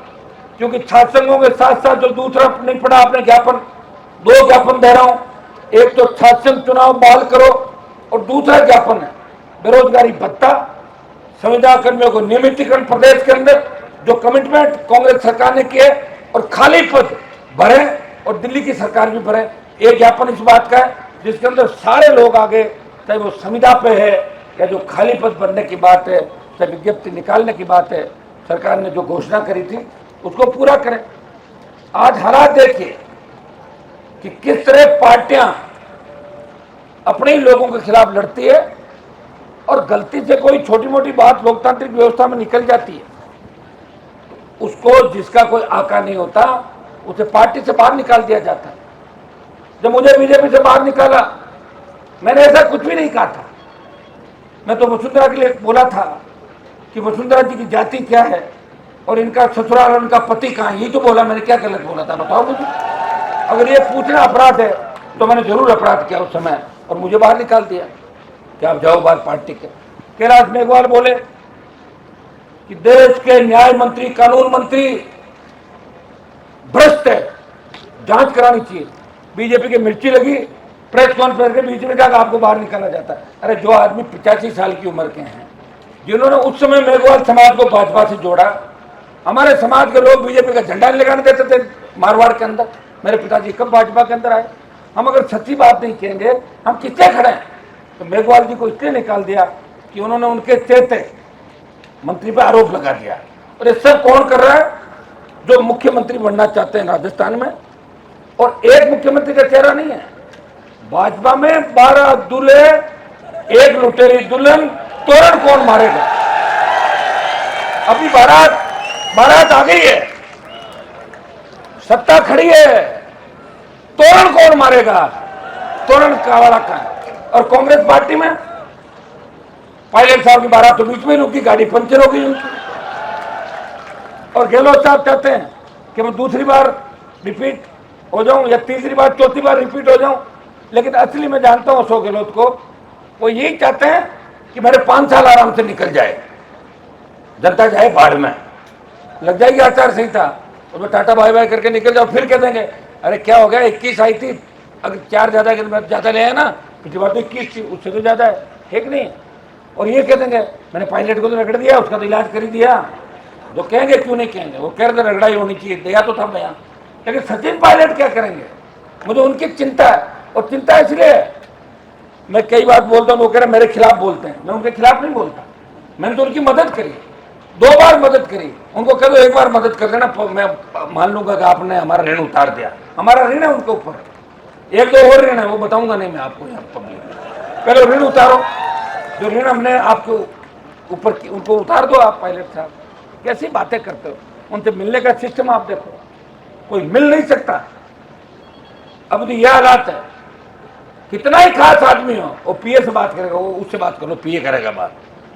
[SPEAKER 1] क्योंकि छात्र संघों के साथ साथ जो दूसरा नहीं पड़ा आपने ज्ञापन, 2 ज्ञापन दे रहा हूं। एक तो छात्र संघ चुनाव बहाल करो, और दूसरा ज्ञापन है बेरोजगारी भत्ता, संविदा कर्मियों को नियमितीकरण प्रदेश के अंदर, जो कमिटमेंट कांग्रेस सरकार ने किए, और खाली पद भरे, और दिल्ली की सरकार भी भरे। एक ज्ञापन इस बात का है जिसके अंदर सारे लोग आगे, चाहे वो संविदा पे है या जो खाली पद भरने की बात है, चाहे विज्ञप्ति निकालने की बात है, सरकार ने जो घोषणा करी थी उसको पूरा करें। आज हालात देखिए कि किस तरह पार्टियां अपने ही लोगों के खिलाफ लड़ती है, और गलती से कोई छोटी मोटी बात लोकतांत्रिक व्यवस्था में निकल जाती है, उसको, जिसका कोई आका नहीं होता, उसे पार्टी से बाहर निकाल दिया जाता है। जब मुझे बीजेपी से बाहर निकाला, मैंने ऐसा कुछ भी नहीं कहा था। मैं तो वसुंधरा के लिए बोला था कि वसुंधरा जी की जाति क्या है और इनका ससुराल और इनका पति कहाँ है, ये तो बोला। मैंने क्या गलत बोला था, बताओ मुझे। अगर ये पूछना अपराध है तो मैंने जरूर अपराध किया उस समय, और मुझे बाहर निकाल दिया कि आप जाओ बाहर पार्टी के। कैलाश मेघवाल बोले कि देश के न्याय मंत्री, कानून मंत्री भ्रष्ट है, जांच करानी चाहिए। बीजेपी की मिर्ची लगी, प्रेस कॉन्फ्रेंस के बीच में जाकर आपको बाहर निकाला जाता है। अरे जो आदमी 85 साल की उम्र के हैं, जिन्होंने उस समय मेघवाल समाज को भाजपा से जोड़ा, हमारे समाज के लोग बीजेपी का झंडा नहीं लगाने देते थे मारवाड़ के अंदर। मेरे पिताजी कब भाजपा के अंदर आए। हम अगर सच्ची बात नहीं कहेंगे हम किससे खड़े हैं। तो मेघवाल जी को इसलिए निकाल दिया कि उन्होंने उनके चेते मंत्री पर आरोप लगा दिया। और ये सब कौन कर रहा है? जो मुख्यमंत्री बनना चाहते हैं राजस्थान में, और एक मुख्यमंत्री का चेहरा नहीं है। भाजपा में 12 दूल्हे, एक लुटेरी दुल्हन, तोरण कौन मारेगा? अभी बारात आ गई है, सत्ता खड़ी है, तोरण कौन मारेगा? तोरण का वाला का है। और कांग्रेस पार्टी में पायलट साहब की बारात तो बीच में रुकी, गाड़ी पंचर हो गई उनकी। और गहलोत साहब चाहते हैं कि मैं दूसरी बार रिपीट हो जाऊं या तीसरी बार चौथी बार रिपीट हो जाऊं। लेकिन असली में जानता हूं अशोक गहलोत को, वो यही चाहते हैं कि मेरे 5 साल आराम से निकल जाए, जनता जाए भाड़ में, लग जाएगी आचार संहिता और वो टाटा बाय बाय करके निकल जाओ। फिर कह देंगे अरे क्या हो गया, 21 आई थी, अगर 4 ज्यादा ले आए ना, पिछली बार तो 21 थी, उससे तो ज्यादा है, ठीक नहीं। और ये कह देंगे मैंने पायलट को तो रगड़ दिया, उसका तो इलाज कर ही दिया। जो कहेंगे क्यों नहीं कहेंगे, वो कह रहे रगड़ाई होनी चाहिए, दिया तो था बयान। लेकिन सचिन पायलट क्या करेंगे? मुझे उनकी चिंता है। और चिंता इसलिए मैं कई बार बोलता हूँ, वो कह रहे मेरे खिलाफ बोलते हैं, मैं उनके खिलाफ नहीं बोलता। मैंने तो उनकी मदद करी, 2 बार मदद करी। उनको कह दो 1 बार मदद कर देना, मैं मान लूंगा कि आपने हमारा ऋण उतार दिया। हमारा ऋण है उनके ऊपर, 1-2 और ऋण है, वो बताऊंगा नहीं मैं आपको यहाँ पब्लिक। पहले ऋण उतारो, जो ऋण हमने आपको ऊपर उनको उतार दो। आप पायलट साहब कैसी बातें करते हो? उनसे मिलने का सिस्टम आप देखो, कोई मिल नहीं सकता। अब तो यह हालात है, कितना ही खास आदमी हो वो पीए से बात करेगा, वो उससे बात करो, पीए करेगा बात।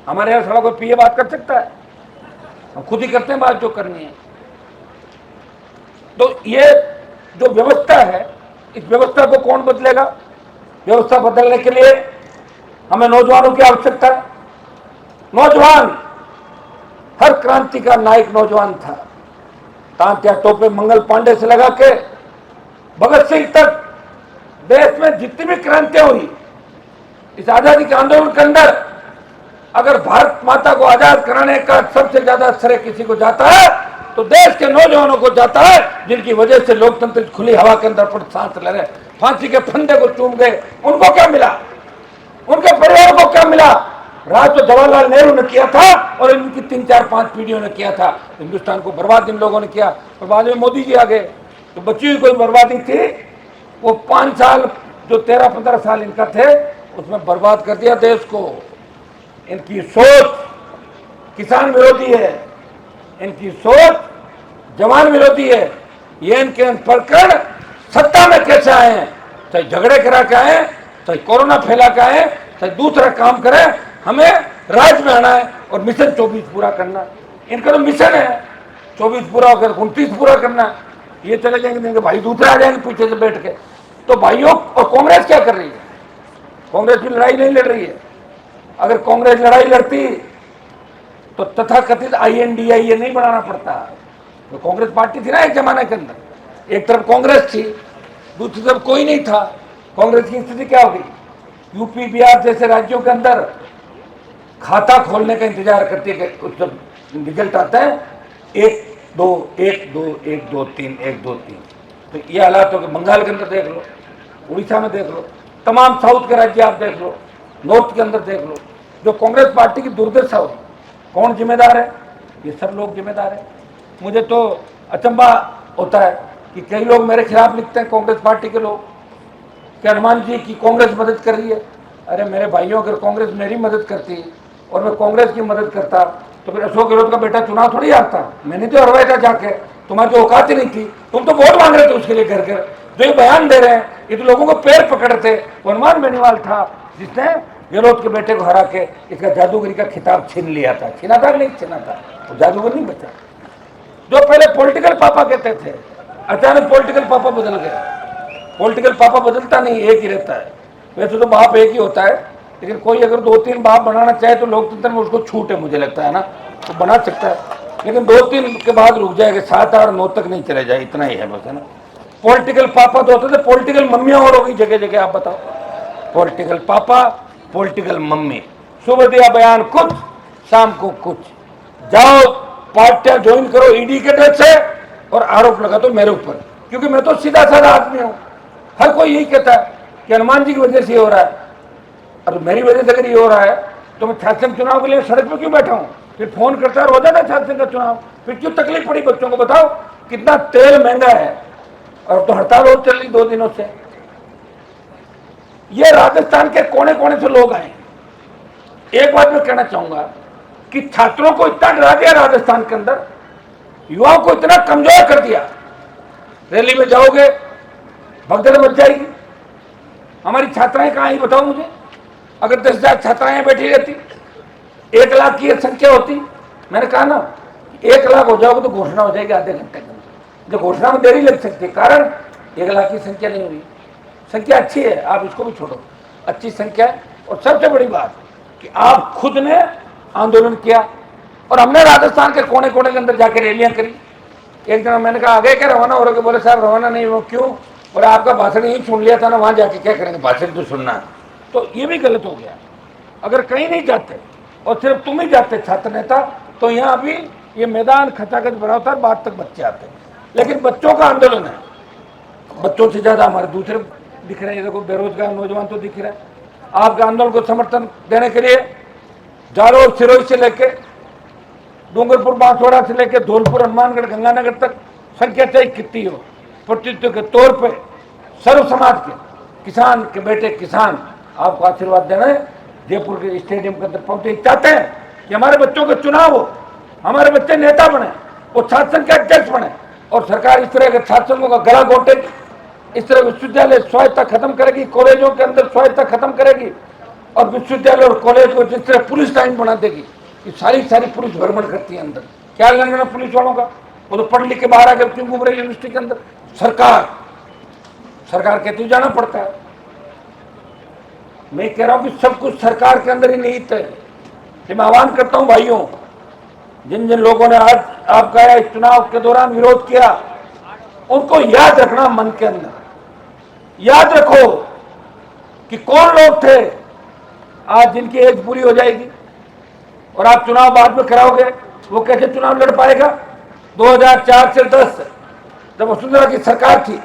[SPEAKER 1] हमारे यहाँ साला कोई पीए बात कर सकता है? हम खुद ही करते हैं बात जो करनी है। तो ये जो व्यवस्था है, इस व्यवस्था को कौन बदलेगा? व्यवस्था बदलने के लिए हमें नौजवानों की आवश्यकता है। नौजवान, हर क्रांति का नायक नौजवान था। तांत्या टोपे मंगल पांडे से लगा के भगत सिंह तक देश में जितनी भी क्रांतियां हुई, इस आजादी के आंदोलन के अंदर अगर भारत माता को आजाद कराने का सबसे ज्यादा श्रेय किसी को जाता है तो देश के नौजवानों को जाता है, जिनकी वजह से लोकतंत्र खुली हवा के अंदर पर सांस ले रहे, फांसी के फंदे को चूम गए। उनको क्या मिला? उनके परिवार को क्या मिला? राज तो जवाहरलाल नेहरू ने किया था और इनकी 3, 4, 5 पीढ़ियों ने किया था। हिंदुस्तान को बर्बाद इन लोगों ने किया और बाद में मोदी जी आ गए। तो बची हुई कोई बर्बादी थी, वो 5 साल जो 13-15 साल इनका थे, उसमें बर्बाद कर दिया देश को। इनकी सोच किसान विरोधी है, इनकी सोच जवान विरोधी है। ये इनके प्रकरण सत्ता में कैसे आए हैं, चाहे झगड़े करा के आए, चाहे कोरोना फैला के आए, चाहे दूसरा काम करें, हमें राज में आना है और मिशन 24 पूरा करना। इनका तो मिशन है 24 पूरा होकर 29 पूरा करना। ये चले जाएंगे, भाई दूसरे आ जाएंगे पीछे से बैठ के। तो भाइयों, और कांग्रेस क्या कर रही है? कांग्रेस भी लड़ाई नहीं लड़ रही है। अगर कांग्रेस लड़ाई लड़ती तो तथाकथित INDIA नहीं बनाना पड़ता। तो कांग्रेस पार्टी थी ना एक जमाने के अंदर, एक तरफ कांग्रेस थी, दूसरी तरफ कोई नहीं था। कांग्रेस की स्थिति क्या हो गई? यूपी बिहार जैसे राज्यों के अंदर खाता खोलने का इंतजार करती है कि जब रिजल्ट आता है 1 2 1 2 1 2 3 1 2 3। तो ये हालात हो गए। बंगाल के अंदर देख लो, उड़ीसा में देख लो, तमाम साउथ के राज्य आप देख लो, नॉर्थ के अंदर देख लो। जो कांग्रेस पार्टी की दुर्दशा हुई, कौन जिम्मेदार है? ये सब लोग जिम्मेदार है। मुझे तो अचंभा होता है कि कई लोग मेरे खिलाफ लिखते हैं, कांग्रेस पार्टी के लोग, कि हनुमान जी की कांग्रेस मदद कर रही है। अरे मेरे भाइयों, अगर कांग्रेस मेरी मदद करती और मैं कांग्रेस की मदद करता तो फिर अशोक गहलोत का बेटा चुनाव थोड़ी हारता। मैंने तो हरवाया था जाके, तुम्हारी तो औकात ही नहीं थी। तुम तो वोट मांग रहे थे उसके लिए घर घर। जो ये बयान दे रहे हैं, ये तो लोगों को पैर पकड़ थे। हनुमान बेनीवाल था जिसने गहलोत के बेटे को हरा के इसका जादूगरी का खिताब छीन लिया था। छीना था नहीं छीना था, वो जादूगर नहीं बचा। जो पहले पॉलिटिकल पापा कहते थे, अचानक पॉलिटिकल पापा बदल गए। पॉलिटिकल पापा बदलता नहीं, एक ही रहता है। वैसे तो बाप एक ही होता है, लेकिन कोई अगर 2-3 बाप बनाना चाहे तो लोकतंत्र में उसको छूट है, मुझे लगता है ना, तो बना सकता है। लेकिन 2-3 के बाद रुक जाएगा, 7, 8, 9 तक नहीं चले जाए, इतना ही है बस, है ना। पॉलिटिकल पापा तो होते थे, पॉलिटिकल मम्मियाँ और होगी जगह जगह। आप बताओ, पॉलिटिकल पापा, पॉलिटिकल मम्मी, सुबह दिया बयान कुछ, शाम को कुछ। जाओ पार्टियां ज्वाइन करो ईडी के डर से और आरोप लगा दो मेरे ऊपर। क्योंकि मैं तो सीधा साधा आदमी हूं। हर कोई यही कहता है कि हनुमान जी की वजह से ये हो रहा है। अब मेरी वजह से अगर ये हो रहा है तो मैं छात्र संघ चुनाव के लिए सड़क पर क्यों बैठा हूं? फिर फोन करता हो जाता छात्र संघ का चुनाव, फिर क्यों तकलीफ पड़ी बच्चों को? बताओ कितना तेल महंगा है और तो हड़ताल और चल रही 2 दिनों से। ये राजस्थान के कोने कोने से लोग आए। एक बात मैं कहना चाहूंगा कि छात्रों को इतना डरा दिया राजस्थान के अंदर, युवाओं को इतना कमजोर कर दिया। रैली में जाओगे भगदड़ मच जाएगी। हमारी छात्राएं कहां आई बताओ मुझे? अगर 10,000 छात्राएं बैठी रहती, 1 लाख की संख्या होती, मैंने कहा ना 1 लाख हो जाओगे तो घोषणा हो जाएगी आधे घंटे के अंदर। जो घोषणा में देरी लग सकती है, कारण 1 लाख की संख्या नहीं हुई। संख्या अच्छी है, आप इसको भी छोड़ो, अच्छी संख्या है। और सबसे बड़ी बात कि आप खुद ने आंदोलन किया और हमने राजस्थान के कोने कोने के अंदर जाकर रैलियां करी। एक दिन मैंने कहा आगे क्या रवाना हो रहे हो? बोले साहब रवाना नहीं हो। क्यों? और आपका भाषण ही सुन लिया था ना, वहां जाके क्या करेंगे? भाषण तो सुनना है। तो ये भी गलत हो गया। अगर कहीं नहीं जाते और सिर्फ तुम ही जाते छात्र नेता, तो यहाँ अभी ये मैदान खचाखच भरा होता है, बाद तक बच्चे आते। लेकिन बच्चों का आंदोलन है, बच्चों से ज्यादा हमारे दूसरे दिख रहे हैं। देखो बेरोजगार नौजवान तो दिख रहा है। आपके आंदोलन को समर्थन देने के लिए जालोर सिरोही से लेके डूंगरपुर बांसवाड़ा से लेके धौलपुर हनुमानगढ़ गंगानगर तक संख्या चाहे कितनी हो, प्रतिनिधित्व के तौर पे सर्व समाज के किसान के बेटे किसान आपको आशीर्वाद देना है। जयपुर के स्टेडियम के अंदर पहुंचे, चाहते हैं कि हमारे बच्चों का चुनाव हो, हमारे बच्चे नेता बने, वो छात्र संघ के अध्यक्ष बने। और सरकार इस तरह के छात्र संघों का गला घोटेगी, इस तरह विश्वविद्यालय स्वायत्ता खत्म करेगी, कॉलेजों के अंदर स्वायत्ता खत्म करेगी और विश्वविद्यालय और कॉलेज को जिस तरह पुलिस लाइन बना देगी कि सारी पुलिस भ्रमण करती है अंदर। क्या लेना पुलिस वालों का? वो तो पढ़ लिख के बाहर आकर क्यों घूम रही है यूनिवर्सिटी के अंदर? सरकार कहती जाना पड़ता है। मैं कह रहा हूं कि सब कुछ सरकार के अंदर ही निहित है। मैं आह्वान करता हूं भाइयों, जिन जिन लोगों ने आज आपका इस चुनाव के दौरान विरोध किया, उनको याद रखना, मन के अंदर याद रखो कि कौन लोग थे आज जिनकी एज पूरी हो जाएगी और आप चुनाव बाद में कराओगे। वो कैसे चुनाव लड़ पाएगा? 2004 से 10 जब वसुंधरा की सरकार थी,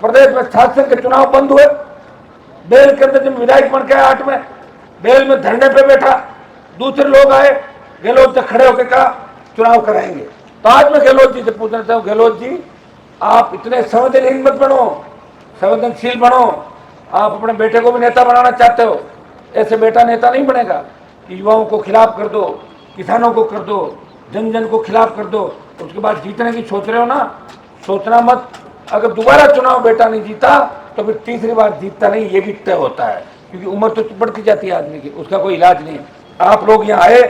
[SPEAKER 1] प्रदेश में छात्र संघ के चुनाव बंद हुए। बेल के अंदर जब विधायक बन के 8 में बेल में धरने पे बैठा, दूसरे लोग आए, गहलोत से खड़े होकर कहा चुनाव कराएंगे। तो आज मैं गहलोत जी से पूछना चाहूँ, गहलोत जी आप इतने संवेदनहीन मत बनो, संवेदनशील बनो। आप अपने बेटे को भी नेता बनाना चाहते हो, ऐसे बेटा नेता नहीं बनेगा कि युवाओं को खिलाफ कर दो, किसानों को कर दो, जन जन को खिलाफ कर दो, उसके बाद जीतने की सोच रहे हो ना, सोचना मत। अगर दोबारा चुनाव बेटा नहीं जीता तो फिर तीसरी बार जीतता नहीं, ये भी तय होता है, क्योंकि उम्र तो बढ़ती जाती है आदमी की, उसका कोई इलाज नहीं है। आप लोग यहाँ आए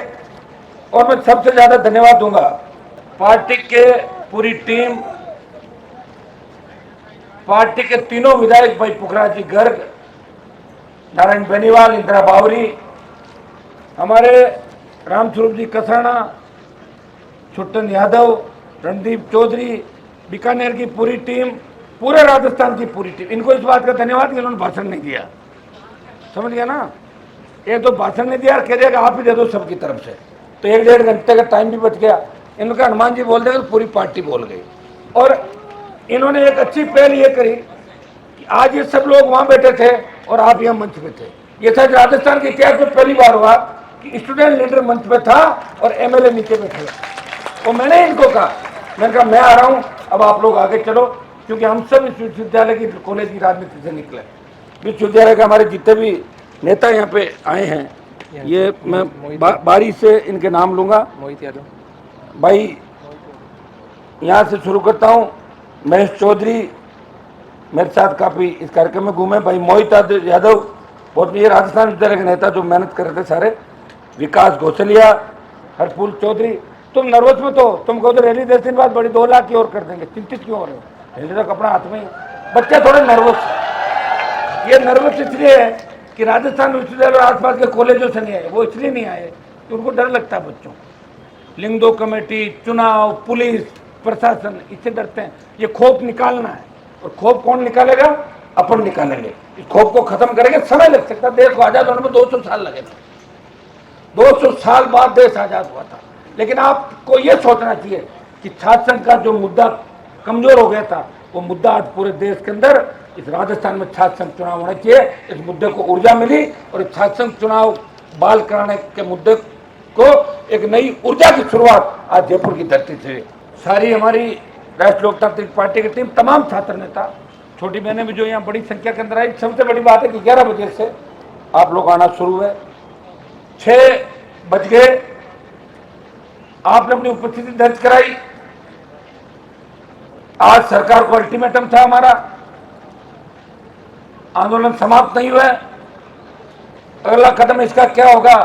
[SPEAKER 1] और मैं सबसे ज्यादा धन्यवाद दूंगा पार्टी के पूरी टीम, पार्टी के तीनों विधायक भाई पुखराज जी गर्ग, नारायण बेनीवाल, इंदिरा बावरी, हमारे रामस्वरूप जी कसाना, छुट्टन यादव, रणदीप चौधरी, बीकानेर की पूरी टीम, पूरे राजस्थान की पूरी टीम। इनको इस बात का धन्यवाद कि इन्होंने भाषण नहीं दिया। समझ गया ना? ये तो भाषण नहीं दिया, कह दिया आप ही दे दो सबकी तरफ से, तो 1-1.5 घंटे का टाइम भी बच गया। इनका हनुमान जी बोल देगा तो पूरी पार्टी बोल गई। और इन्होंने एक अच्छी पहल ये करी कि आज ये सब लोग वहां बैठे थे और आप यहाँ मंच पे थे। ये शायद राजस्थान के इतिहास में पहली बार हुआ कि स्टूडेंट लीडर मंच पे था और एमएलए नीचे बैठे। तो मैंने इनको कहा, मैंने कहा मैं आ रहा हूँ, अब आप लोग आगे चलो, क्योंकि हम सब इस विश्वविद्यालय की कॉलेज की राजनीति से निकले। विश्वविद्यालय के हमारे जितने भी नेता यहाँ पे आए हैं, ये मैं बारी से इनके नाम लूंगा। मोहित यादव भाई, यहाँ से शुरू करता हूँ। महेश चौधरी मेरे साथ काफ़ी इस कार्यक्रम में घूमे। भाई मोहित यादव बहुत, ये राजस्थान विद्यालय के नेता जो मेहनत कर रहे थे सारे। विकास घोसलिया, हरफूल चौधरी। तुम नर्वस मत हो, तुम कहो तो रैली 10 दिन बाद बड़ी 2 लाख की और कर देंगे, चिंतित क्यों हो रहे हो? रैली तो अपना हाथ में ही। बच्चे थोड़े नर्वस, ये नर्वस इसलिए है कि राजस्थान विश्वविद्यालय और आसपास के कॉलेजों से नहीं आए। वो इसलिए नहीं आए कि उनको डर लगता है बच्चों, लिंग दो कमेटी, चुनाव, पुलिस प्रशासन, इससे डरते हैं। ये खौफ निकालना है, और खौफ कौन निकालेगा? अपन निकालेंगे। इस खौफ को खत्म करेंगे। समय लग सकता है, देश को आजाद होने में 200 साल लगे थे, 200 साल बाद देश आजाद हुआ था। लेकिन आपको ये सोचना चाहिए कि छात्र संघ का जो मुद्दा कमजोर हो गया था, वो मुद्दा आज पूरे देश के अंदर इस राजस्थान में छात्र संघ चुनाव होना चाहिए। इस मुद्दे को ऊर्जा मिली और इस छात्र संघ चुनाव बहाल कराने के मुद्दे को एक नई ऊर्जा की शुरुआत आज जयपुर की धरती से सारी हमारी राष्ट्रीय लोकतांत्रिक पार्टी की टीम, तमाम छात्र नेता, छोटी बहनें भी जो यहाँ बड़ी संख्या के अंदर आई। सबसे बड़ी बात है कि 11 बजे से आप लोग आना शुरू है, 6 बज गए आपने अपनी उपस्थिति दर्ज कराई। आज सरकार को अल्टीमेटम था हमारा, आंदोलन समाप्त नहीं हुआ। अगला कदम इसका क्या होगा,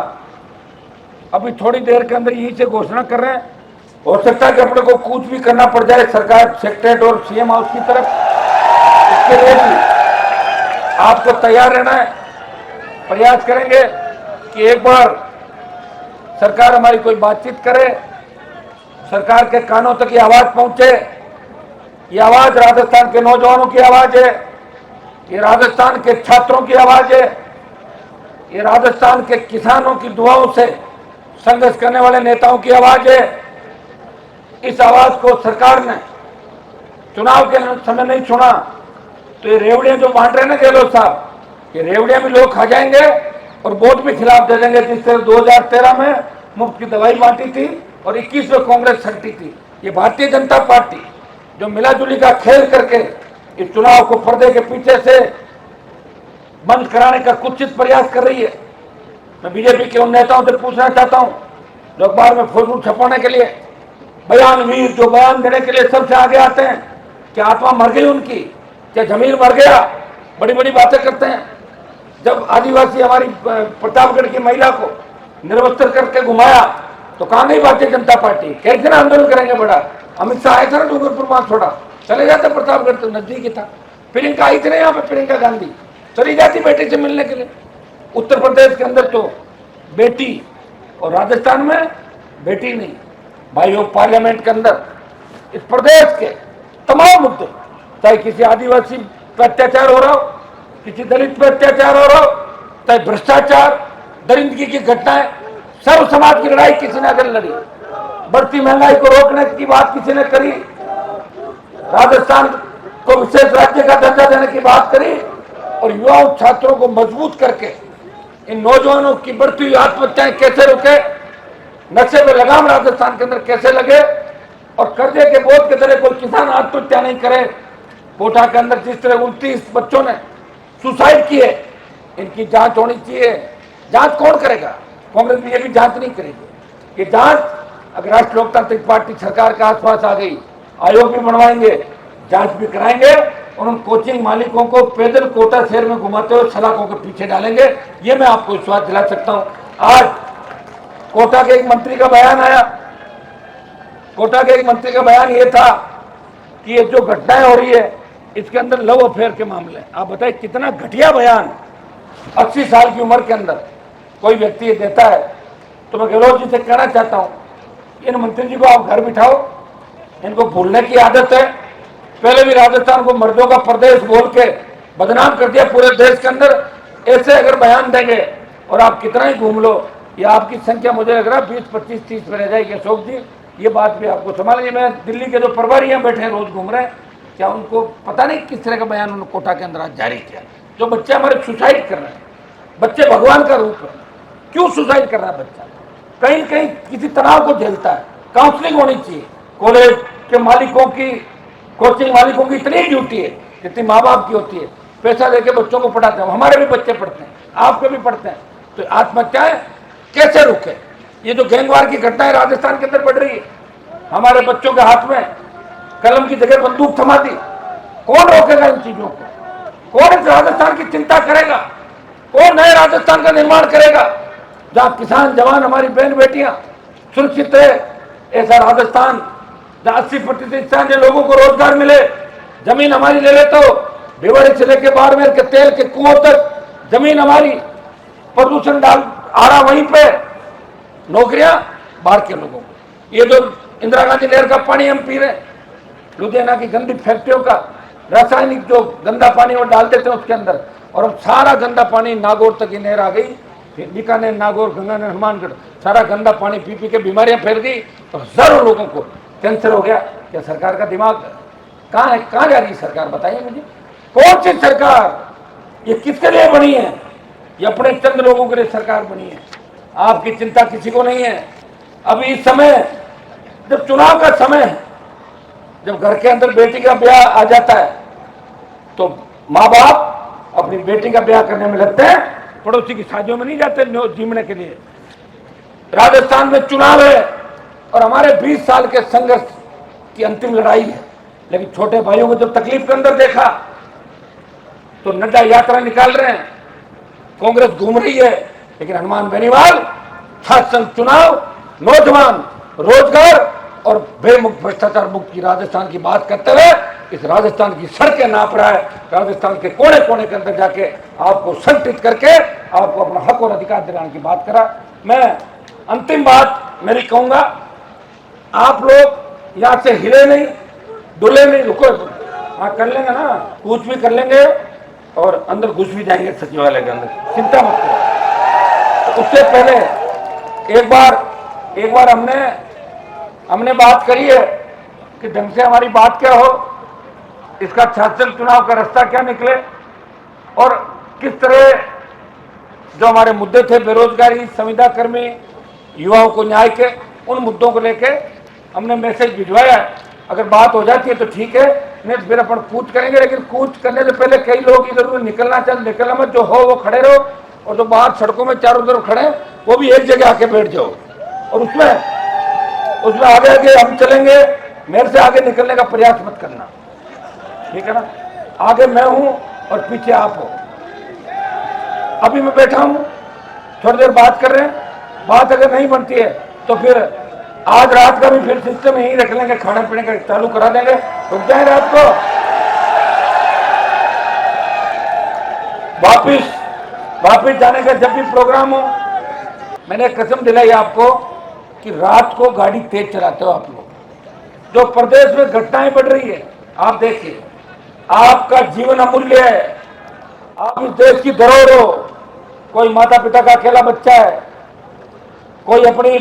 [SPEAKER 1] अभी थोड़ी देर के अंदर यहीं से घोषणा कर रहे हैं। हो सकता है कि अपने को कुछ भी करना पड़ जाए सरकार सेक्रेटरीट और सीएम हाउस की तरफ, इसके लिए भी आपको तैयार रहना है। प्रयास करेंगे कि एक बार सरकार हमारी कोई बातचीत करे, सरकार के कानों तक ये आवाज पहुंचे। ये आवाज राजस्थान के नौजवानों की आवाज है, ये राजस्थान के छात्रों की आवाज है, ये राजस्थान के किसानों की दुआओं से संघर्ष करने वाले नेताओं की आवाज है। इस आवाज को सरकार ने चुनाव के समय नहीं सुना तो ये रेवड़ियां जो बांट रहे हैं ना गहलोत साहब, ये रेवड़ियां भी लोग खा जाएंगे और वोट भी खिलाफ दे देंगे। जिस तरह 2013 में मुफ्त की दवाई बांटी थी और 21 में कांग्रेस छंटी थी, ये भारतीय जनता पार्टी जो मिलाजुली का खेल करके इस चुनाव को पर्दे के पीछे से बंद कराने का कुत्सित प्रयास कर रही है। मैं बीजेपी के उन नेताओं से पूछना चाहता हूं जो अखबार में फोटो छपाने के लिए बयान वीर जो बयान देने के लिए सबसे आगे आते हैं, क्या आत्मा मर गई उनकी, क्या जमीन मर गया, बड़ी बड़ी बातें करते हैं। जब आदिवासी हमारी प्रतापगढ़ की महिला को निर्वस्त्र करके घुमाया तो कहा नहीं भारतीय जनता पार्टी, कैसे ना आंदोलन करेंगे बड़ा। अमित शाह आए थे ना डूंगरपुर वहां, छोड़ा चले जाते, प्रतापगढ़ तो नजदीक ही था। प्रियंका आई थी ना यहाँ पे, प्रियंका गांधी चली जाती बेटी से मिलने के लिए। उत्तर प्रदेश के अंदर तो बेटी और राजस्थान में बेटी नहीं। भाइयों, पार्लियामेंट के अंदर इस प्रदेश के तमाम मुद्दे, चाहे किसी आदिवासी पर अत्याचार हो रहा हो, किसी दलित पर अत्याचार हो रहा हो, चाहे भ्रष्टाचार, दरिंदगी की घटनाएं, सर्व समाज की लड़ाई किसी ने अगर लड़ी, बढ़ती महंगाई को रोकने की बात किसी ने करी, राजस्थान को विशेष राज्य का दर्जा देने की बात करी और युवाओं छात्रों को मजबूत करके इन नौजवानों की बढ़ती हुई आत्महत्याएं कैसे रुके, नशे में लगाम राजस्थान के अंदर कैसे लगे और कर्जे के बोझ के तरह कोई किसान आत्महत्या नहीं करे। कोटा के अंदर जिस तरह 29 बच्चों ने सुसाइड किए, इनकी जांच होनी चाहिए। जांच कौन करेगा? कांग्रेस बीजेपी जांच नहीं करेगी। ये जांच अगर राष्ट्रीय लोकतांत्रिक पार्टी सरकार के आसपास आ गई, आयोग भी बनवाएंगे, जांच भी कराएंगे और उन कोचिंग मालिकों को पैदल कोटा शहर में घुमाते हुए सलाखों के पीछे डालेंगे। ये मैं आपको विश्वास दिला सकता हूं। आज कोटा के एक मंत्री का बयान आया, कोटा के एक मंत्री का बयान ये था कि ये जो घटनाएं हो रही है इसके अंदर लव अफेयर के मामले। आप बताइए कितना घटिया बयान 80 साल की उम्र के अंदर कोई व्यक्ति ये देता है। तो मैं गहलोत जी से कहना चाहता हूं, इन मंत्री जी को आप घर बिठाओ, इनको भूलने की आदत है। पहले भी राजस्थान को मर्दों का प्रदेश बोल के बदनाम कर दिया पूरे देश के अंदर। ऐसे अगर बयान देंगे और आप कितना ही घूम लो, ये आपकी संख्या मुझे लग रहा है 20, 25, 30 में रह जाएगी। अशोक जी, ये बात भी आपको संभालिए। मैं दिल्ली के जो प्रभारी यहाँ बैठे हैं, रोज घूम रहे हैं, क्या उनको पता नहीं किस तरह का बयान उन्होंने कोटा के अंदर आज जारी किया? जो बच्चे हमारे सुसाइड कर रहे हैं, बच्चे भगवान का रूप है, क्यों सुसाइड कर रहा है बच्चा? कहीं कहीं किसी तनाव को झेलता है, काउंसलिंग होनी चाहिए। कॉलेज के मालिकों की, कोचिंग मालिकों की इतनी ड्यूटी है जितनी माँ बाप की होती है। पैसा देके बच्चों को पढ़ाते हैं, हमारे भी बच्चे पढ़ते हैं, आपके भी पढ़ते हैं। तो आत्महत्याएं कैसे रुके? ये जो गैंगवार की घटनाएं राजस्थान के अंदर बढ़ रही है, हमारे बच्चों के हाथ में कलम की जगह बंदूक थमा दी। कौन रोकेगा इन चीजों को? कौन इस राजस्थान की चिंता करेगा? कौन नए राजस्थान का निर्माण करेगा जहां किसान जवान हमारी बहन बेटियां सुरक्षित रहे? ऐसा राजस्थान जहां 80% लोगों को रोजगार मिले, जमीन हमारी ले ले तो भिवाड़ी से लेके बाड़मेर के तेल के कुओं तक जमीन हमारी, प्रदूषण डाल आ रहा वहीं पे, नौकरियां बाहर के लोगों को। ये जो इंदिरा गांधी नहर का पानी हम पी रहे, लुधियाना की गंदी फैक्ट्रियों का रासायनिक जो गंदा पानी वो डाल देते हैं उसके अंदर, और अब सारा गंदा पानी नागौर तक ही नहर आ गई। बीकानेर, नागौर, गंगानगर, हनुमानगढ़, सारा गंदा पानी पी के बीमारियां फैल गई और हजारों लोगों को कैंसर हो गया। क्या सरकार का दिमाग कहाँ है, कहाँ जा रही है सरकार, बताइए मुझे। कौन सी सरकार, ये किसके लिए बनी है? ये अपने चंद लोगों के लिए सरकार बनी है। आपकी चिंता किसी को नहीं है। अभी इस समय जब चुनाव का समय है, जब घर के अंदर बेटी का ब्याह आ जाता है तो माँ बाप अपनी बेटी का ब्याह करने में लगते हैं, पड़ोसी की शादियों में नहीं जाते जीवने के लिए। राजस्थान में चुनाव है और हमारे 20 साल के संघर्ष की अंतिम लड़ाई है, लेकिन छोटे भाइयों को जब तकलीफ के अंदर देखा तो नड्डा यात्रा निकाल रहे हैं, कांग्रेस घूम रही है, लेकिन हनुमान बेनीवाल छात्र संघ चुनाव, नौजवान, रोजगार और बेमुक्त भ्रष्टाचार मुक्त की राजस्थान की बात करते हुए इस राजस्थान की सड़कें नाप रहा है। राजस्थान के कोने कोने के अंदर जाके आपको संगठित करके आपको अपना हक और अधिकार दिलाने की बात करा। मैं अंतिम बात मेरी कहूंगा, आप लोग यहां से हिले नहीं, डुले नहीं, रुको, हाँ कर लेंगे ना, कुछ भी कर लेंगे और अंदर घुस भी जाएंगे सचिवालय के अंदर, चिंता मत करो। तो उससे पहले एक बार हमने बात करी है कि ढंग से हमारी बात क्या हो, इसका छात्र चुनाव का रास्ता क्या निकले और किस तरह जो हमारे मुद्दे थे, बेरोजगारी, संविदा कर्मी, युवाओं को न्याय के, उन मुद्दों को लेके हमने मैसेज भिजवाया है। अगर बात हो जाती है तो ठीक है, नहीं फिर अपन कूच करेंगे, लेकिन कूच करने से पहले कई लोग इधर उधर निकलना मत, जो हो वो खड़े रहो, और जो बाहर सड़कों में चारों तरफ खड़े हैं वो भी एक जगह आके बैठ जाओ, और उसमें आगे हम चलेंगे, मेरे से आगे निकलने का प्रयास मत करना, ठीक है ना। आगे मैं हूं और पीछे आप हो। अभी मैं बैठा हूं, थोड़ी देर बात कर रहे हैं, बात अगर नहीं बनती है तो फिर आज रात का भी फिर सिस्टम यही रख लेंगे, खाने पीने का चालू करा देंगे, रुक जाए रात को, वापिस जाने का जब भी प्रोग्राम हो। मैंने कसम दिलाई आपको कि रात को गाड़ी तेज चलाते हो आप लोग, जो प्रदेश में घटनाएं बढ़ रही है आप देखिए, आपका जीवन अमूल्य है, आप इस देश की धरोहर हो। कोई माता पिता का अकेला बच्चा है, कोई अपनी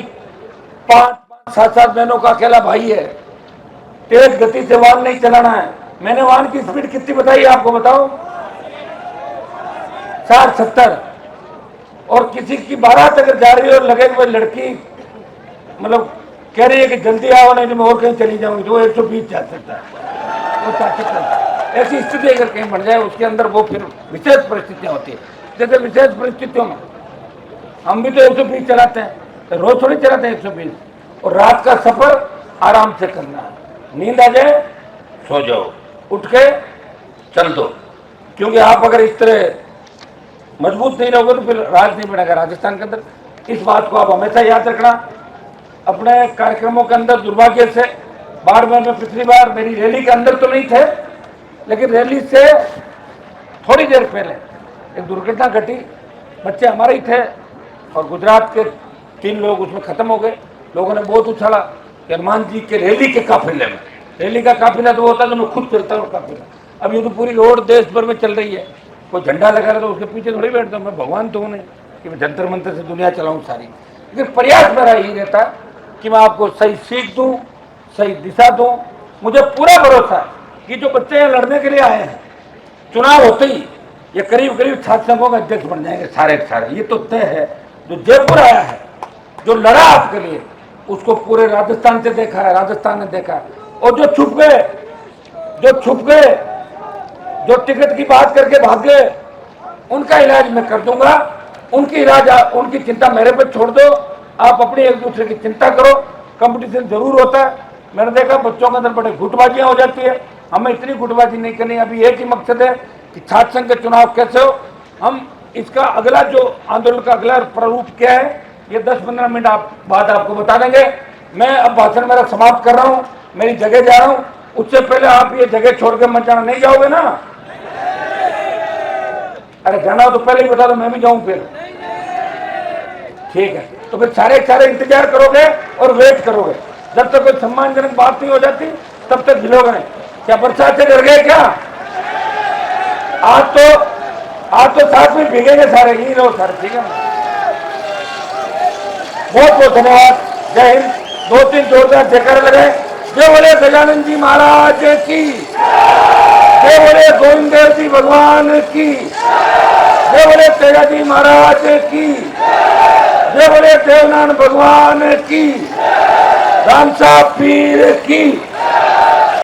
[SPEAKER 1] 5-7 बहनों का अकेला भाई है, तेज गति से वाहन नहीं चलाना है। मैंने वाहन की स्पीड कितनी बताई आपको, बताओ, 60-70, और किसी की बारात अगर जा रही है और लगे कोई लड़की मतलब कह रही है कि जल्दी आओ नहीं तो मैं और कहीं चली जाऊंगी, तो 120 जा सकता है, वो चाह सकता है। ऐसी स्थिति अगर कहीं बन जाए उसके अंदर वो फिर विशेष परिस्थितियां होती है। जैसे विशेष परिस्थितियों में हम भी तो 120 चलाते हैं, तो रोज थोड़ी चलाते हैं 120, और रात का सफर आराम से करना है, नींद आ जाए सो जाओ, उठ के चल दो, क्योंकि आप अगर इस तरह मजबूत नहीं रहोगे तो फिर राज नहीं बनेगा राजस्थान के अंदर। इस बात को आप हमेशा याद रखना। अपने कार्यक्रमों के अंदर दुर्भाग्य से बाड़मेर में पिछली बार मेरी रैली के अंदर तो नहीं थे, लेकिन रैली से थोड़ी देर पहले एक दुर्घटना घटी, बच्चे हमारे ही थे और गुजरात के 3 लोग उसमें खत्म हो गए। लोगों ने बहुत उछाला कि हनुमान जी के रैली के काफिले में, रैली का काफिला तो होता है तो मैं खुद चलता हूँ काफिला। अब ये तो पूरी रोड देश भर में चल रही है, कोई झंडा लगा रहा तो उसके पीछे थोड़ी बैठता हूँ, मैं भगवान तो हूँ नहीं कि मैं जंतर मंतर से दुनिया चलाऊँ सारी। लेकिन प्रयास मेरा यही रहता है कि मैं आपको सही सीख दूँ, सही दिशा दूँ। मुझे पूरा भरोसा है कि जो बच्चे यहाँ लड़ने के लिए आए हैं, चुनाव होते ही ये करीब करीब छात्र संघों के अध्यक्ष बन जाएंगे सारे के सारे, ये तो तय है। जो जयपुर आया है, जो लड़ा आपके लिए, उसको पूरे राजस्थान से देखा है, राजस्थान ने देखा है। और जो छुप गए, जो टिकट की बात करके भाग गए, उनका इलाज मैं कर दूंगा। उनकी चिंता मेरे पे छोड़ दो, आप अपनी एक दूसरे की चिंता करो। कंपटीशन जरूर होता है, मैंने देखा बच्चों के अंदर बड़े गुटबाजियां हो जाती है, हमें इतनी गुटबाजी नहीं करनी। अभी एक ही मकसद है कि छात्र संघ के चुनाव कैसे हो। हम इसका अगला जो आंदोलन का अगला प्रारूप क्या है, ये 10-15 मिनट बाद आपको बता देंगे। मैं अब भाषण मेरा समाप्त कर रहा हूँ, मेरी जगह जा रहा हूँ। उससे पहले आप ये जगह छोड़ के मत जाना, नहीं जाओगे ना? अरे जाना हो तो पहले ही बता दो, मैं भी जाऊं फिर, ठीक है? तो फिर सारे इंतजार करोगे और वेट करोगे, जब तक कोई सम्मानजनक बात नहीं हो जाती तब तक हिलोगे नहीं। क्या बरसात से डर गए क्या? आज तो साथ में भीगेंगे सारे, यही रहो सारे, ठीक है? बहुत बहुत धन्यवाद, जय हिंद। 2-3 जोरदार जयकारे लगे, जय बोले गजानन जी महाराज की, जय बोले गोविंद देव जी भगवान की, जय बोले तेजा जी महाराज की, जय बोले देवनान भगवान की, राम साहब पीर की।